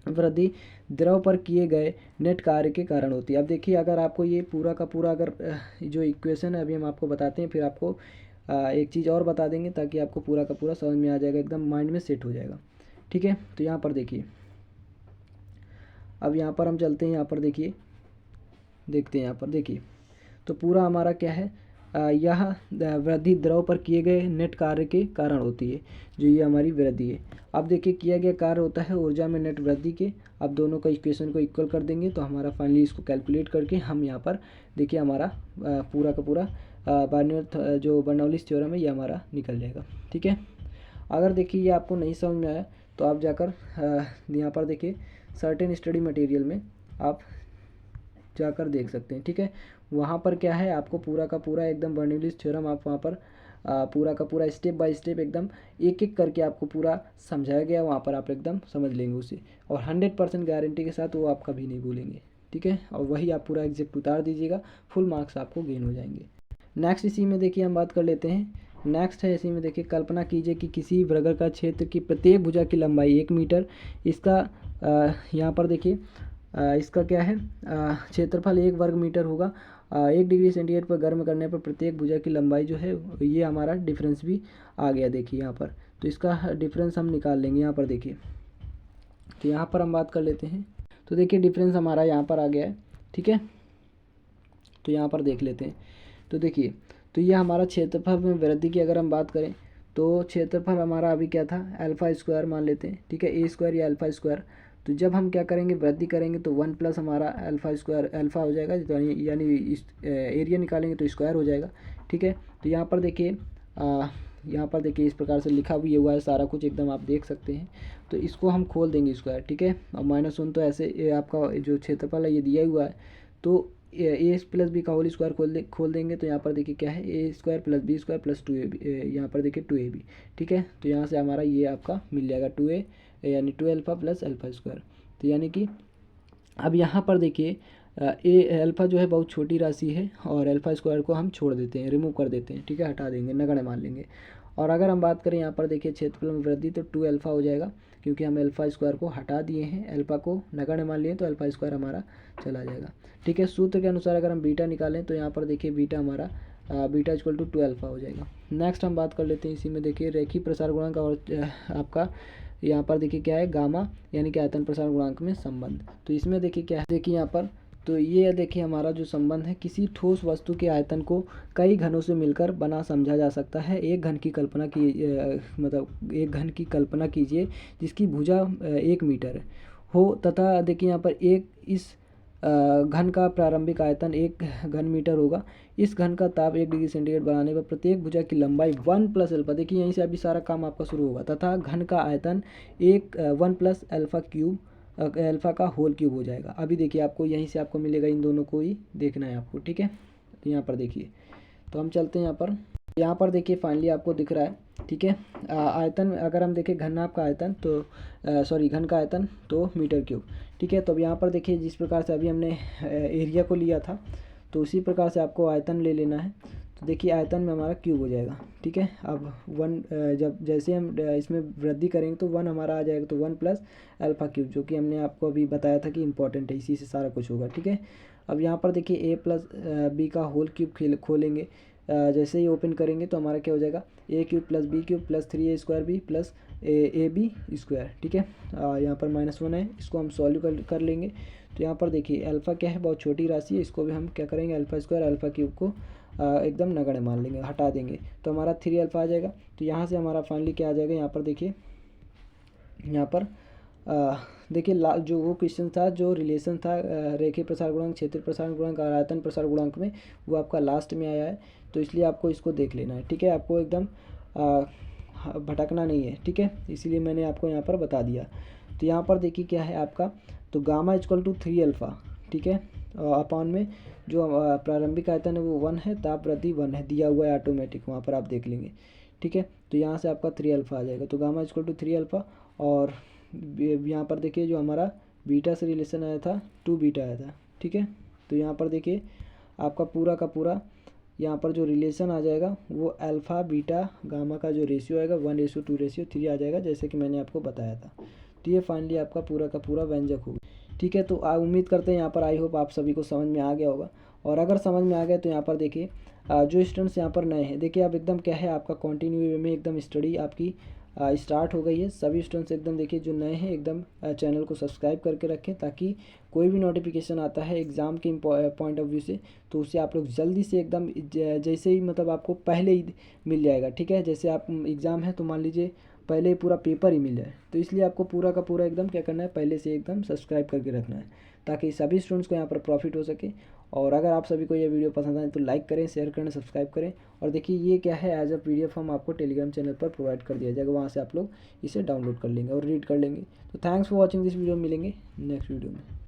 वृद्धि द्रव पर किए गए नेट कार्य के कारण होती है। अब देखिए अगर आपको ये पूरा का पूरा अगर जो इक्वेशन है अभी हम आपको बताते हैं, फिर आपको एक चीज़ और बता देंगे ताकि आपको पूरा का पूरा समझ में आ जाएगा, एकदम माइंड में सेट हो जाएगा, ठीक है। तो यहाँ पर देखिए अब यहाँ पर हम चलते हैं, यहाँ पर देखिए देखते हैं यहाँ पर देखिए तो पूरा हमारा क्या है, यह वृद्धि द्रव पर किए गए नेट कार्य के कारण होती है, जो ये हमारी वृद्धि है। अब देखिए किया गया कार्य होता है ऊर्जा में नेट वृद्धि के। अब दोनों का इक्वेशन को इक्वल कर देंगे तो हमारा फाइनली इसको कैलकुलेट करके हम यहाँ पर देखिए हमारा पूरा का पूरा जो बर्नौलीज थ्योरम है ये हमारा निकल जाएगा, ठीक है। अगर देखिए ये आपको नहीं समझ में आया तो आप जाकर यहाँ पर देखिए सर्टेन स्टडी मटेरियल में आप जाकर देख सकते हैं, ठीक है। वहाँ पर क्या है आपको पूरा का पूरा एकदम बर्नौलीज थ्योरम आप वहाँ पर पूरा का पूरा स्टेप बाय स्टेप एकदम एक एक करके आपको पूरा समझाया गया, वहाँ पर आप एकदम समझ लेंगे उसे, और 100% गारंटी के साथ वो आप कभी नहीं भूलेंगे, ठीक है। और वही आप पूरा एग्जैक्ट उतार दीजिएगा, फुल मार्क्स आपको गेन हो जाएंगे। नेक्स्ट इसी में देखिए हम बात कर लेते हैं। नेक्स्ट है इसी में देखिए कल्पना कीजिए कि किसी वृत्ताकार क्षेत्र की प्रत्येक भुजा की लंबाई 1 मीटर, इसका यहाँ पर देखिए इसका क्या है क्षेत्रफल 1 वर्ग मीटर होगा। 1 डिग्री सेंटीग्रेड पर गर्म करने पर प्रत्येक भुजा की लंबाई जो है ये हमारा डिफरेंस भी आ गया देखिए यहाँ पर। तो इसका डिफरेंस हम निकाल लेंगे यहाँ पर देखिए। तो यहाँ पर हम बात कर लेते हैं। तो देखिए डिफरेंस हमारा यहाँ पर आ गया है, ठीक है। तो यहाँ पर देख लेते हैं। तो देखिए तो ये हमारा क्षेत्रफल में वृद्धि की अगर हम बात करें तो क्षेत्रफल हमारा अभी क्या था α² मान लेते हैं, ठीक है, A² या α²। तो जब हम क्या करेंगे वृद्धि करेंगे तो 1 प्लस हमारा α² अल्फ़ा हो जाएगा, यानी एरिया निकालेंगे तो स्क्वायर हो जाएगा, ठीक है। तो यहाँ पर देखिए यहाँ पर देखिए इस प्रकार से लिखा भी हुआ है सारा कुछ एकदम आप देख सकते हैं। तो इसको हम खोल देंगे स्क्वायर, ठीक है। और -1 तो ऐसे आपका जो क्षेत्रफल है ये दिया हुआ है, तो ए प्लस बी का होल स्क्वायर खोल देंगे तो यहाँ पर देखिए क्या है, a square plus b square plus 2ab, यहाँ पर देखिए 2ab, ठीक है। तो यहाँ से हमारा ये आपका मिल जाएगा 2a यानी 2 अल्फ़ा प्लस अल्फ़ा स्क्वायर। तो यानी कि अब यहाँ पर देखिए ए अल्फ़ा जो है बहुत छोटी राशि है और अल्फ़ा स्क्वायर को हम छोड़ देते हैं, रिमूव कर देते हैं, ठीक है, हटा देंगे, नगण्य मान लेंगे। और अगर हम बात करें यहाँ पर देखिए क्षेत्रफल में वृद्धि तो 2 अल्फ़ा हो जाएगा, क्योंकि हम अल्फ़ा स्क्वायर को हटा दिए हैं, अल्फ़ा को नगण्य मान लिए तो अल्फ़ा स्क्वायर हमारा चला जाएगा, ठीक है। सूत्र के अनुसार अगर हम बीटा निकालें तो यहाँ पर देखिए बीटा हमारा बीटा इक्वल टू 2 अल्फ़ा हो जाएगा। नेक्स्ट हम बात कर लेते हैं इसी में, देखिए रेखीय प्रसार गुणांक और आपका यहाँ पर देखिए क्या है, गामा यानी कि आयतन प्रसार गुणांक में संबंध। तो इसमें देखिए क्या है, देखिए यहाँ पर तो ये देखिए हमारा जो संबंध है, किसी ठोस वस्तु के आयतन को कई घनों से मिलकर बना समझा जा सकता है। एक घन की कल्पना की मतलब एक घन की कल्पना कीजिए जिसकी भुजा 1 मीटर हो तथा देखिए यहाँ पर एक इस घन का प्रारंभिक आयतन 1 घन मीटर होगा। इस घन का ताप 1 डिग्री सेंटीग्रेड बनाने पर प्रत्येक भुजा की लंबाई 1 प्लस अल्फ़ा, देखिए यहीं से अभी सारा काम आपका शुरू होगा, तथा घन का आयतन 1 प्लस अल्फ़ा क्यूब अल्फ़ा का होल क्यूब हो जाएगा। अभी देखिए आपको यहीं से आपको मिलेगा, इन दोनों को ही देखना है आपको, ठीक है। तो यहाँ पर देखिए, तो हम चलते हैं यहाँ पर देखिए फाइनली आपको दिख रहा है, ठीक है। आयतन अगर हम देखें घन आपका आयतन तो घन का आयतन तो मीटर क्यूब, ठीक है। तो अब यहाँ पर देखिए जिस प्रकार से अभी हमने एरिया को लिया था तो उसी प्रकार से आपको आयतन ले लेना है। तो देखिए आयतन में हमारा क्यूब हो जाएगा, ठीक है। अब 1 जब जैसे हम इसमें वृद्धि करेंगे तो 1 हमारा आ जाएगा, तो 1 प्लस अल्फ़ा क्यूब, जो कि हमने आपको अभी बताया था कि इंपॉर्टेंट है, इसी से सारा कुछ होगा, ठीक है। अब यहाँ पर देखिए ए प्लस बी का होल क्यूब खोलेंगे, जैसे ही ओपन करेंगे तो हमारा क्या हो जाएगा, a cube plus b cube plus 3a square b plus a b square, ठीक है। यहाँ पर -1 है, इसको हम सॉल्व कर लेंगे। तो यहाँ पर देखिए अल्फ़ा क्या है, बहुत छोटी राशि है, इसको भी हम क्या करेंगे, अल्फ़ा स्क्वायर अल्फ़ा क्यूब को एकदम नगण्य मान लेंगे, हटा देंगे, तो हमारा 3 अल्फ़ा आ जाएगा। तो यहाँ से हमारा फाइनली क्या आ जाएगा, यहाँ पर देखिए यहाँ पर देखिए जो वो क्वेश्चन था, जो रिलेशन था रेखीय प्रसार गुणांक, क्षेत्रीय प्रसार गुणांक और आयतन प्रसार गुणांक में, वो आपका लास्ट में आया है। तो इसलिए आपको इसको देख लेना है, ठीक है, आपको एकदम भटकना नहीं है, ठीक है, इसीलिए मैंने आपको यहाँ पर बता दिया। तो यहाँ पर देखिए क्या है आपका, तो गामा इक्वल टू 3 अल्फ़ा, ठीक है, अपॉन में जो प्रारंभिक आयतन है वो 1 है, ताप वृद्धि 1 है, दिया हुआ है ऑटोमेटिक, वहाँ पर आप देख लेंगे, ठीक है। तो यहाँ से आपका 3 अल्फ़ा आ जाएगा, तो गामा इक्वल टू 3 अल्फ़ा। और यहाँ पर देखिए जो हमारा बीटा से रिलेशन आया था 2 बीटा आया था, ठीक है। तो यहाँ पर देखिए आपका पूरा का पूरा यहाँ पर जो रिलेशन आ जाएगा वो अल्फ़ा बीटा गामा का जो रेशियो आएगा 1:2:3 आ जाएगा, जैसे कि मैंने आपको बताया था। तो ये फाइनली आपका पूरा का पूरा व्यंजक होगा, ठीक है। तो उम्मीद करते हैं यहाँ पर आई होप आप सभी को समझ में आ गया होगा। और अगर समझ में आ गया तो यहाँ पर देखिए जो स्टूडेंट्स यहाँ पर नए हैं, देखिए अब एकदम क्या है आपका कंटिन्यू वे में एकदम स्टडी आपकी स्टार्ट हो गई है। सभी स्टूडेंट्स एकदम देखिए जो नए हैं एकदम चैनल को सब्सक्राइब करके रखें, ताकि कोई भी नोटिफिकेशन आता है एग्ज़ाम के पॉइंट ऑफ व्यू से तो उससे आप लोग जल्दी से एकदम जैसे ही मतलब आपको पहले ही मिल जाएगा, ठीक है। जैसे आप एग्ज़ाम है तो मान लीजिए पहले ही पूरा पेपर ही मिल जाए, तो इसलिए आपको पूरा का पूरा एकदम क्या करना है, पहले से एकदम सब्सक्राइब करके रखना है, ताकि सभी स्टूडेंट्स को यहाँ पर प्रॉफिट हो सके। और अगर आप सभी को ये वीडियो पसंद आए तो लाइक करें, शेयर करें, सब्सक्राइब करें। और देखिए ये क्या है, एज अ PDF हम आपको टेलीग्राम चैनल पर प्रोवाइड कर दिया जाएगा, वहाँ से आप लोग इसे डाउनलोड कर लेंगे और रीड कर लेंगे। तो thanks for watching this video, मिलेंगे नेक्स्ट वीडियो में।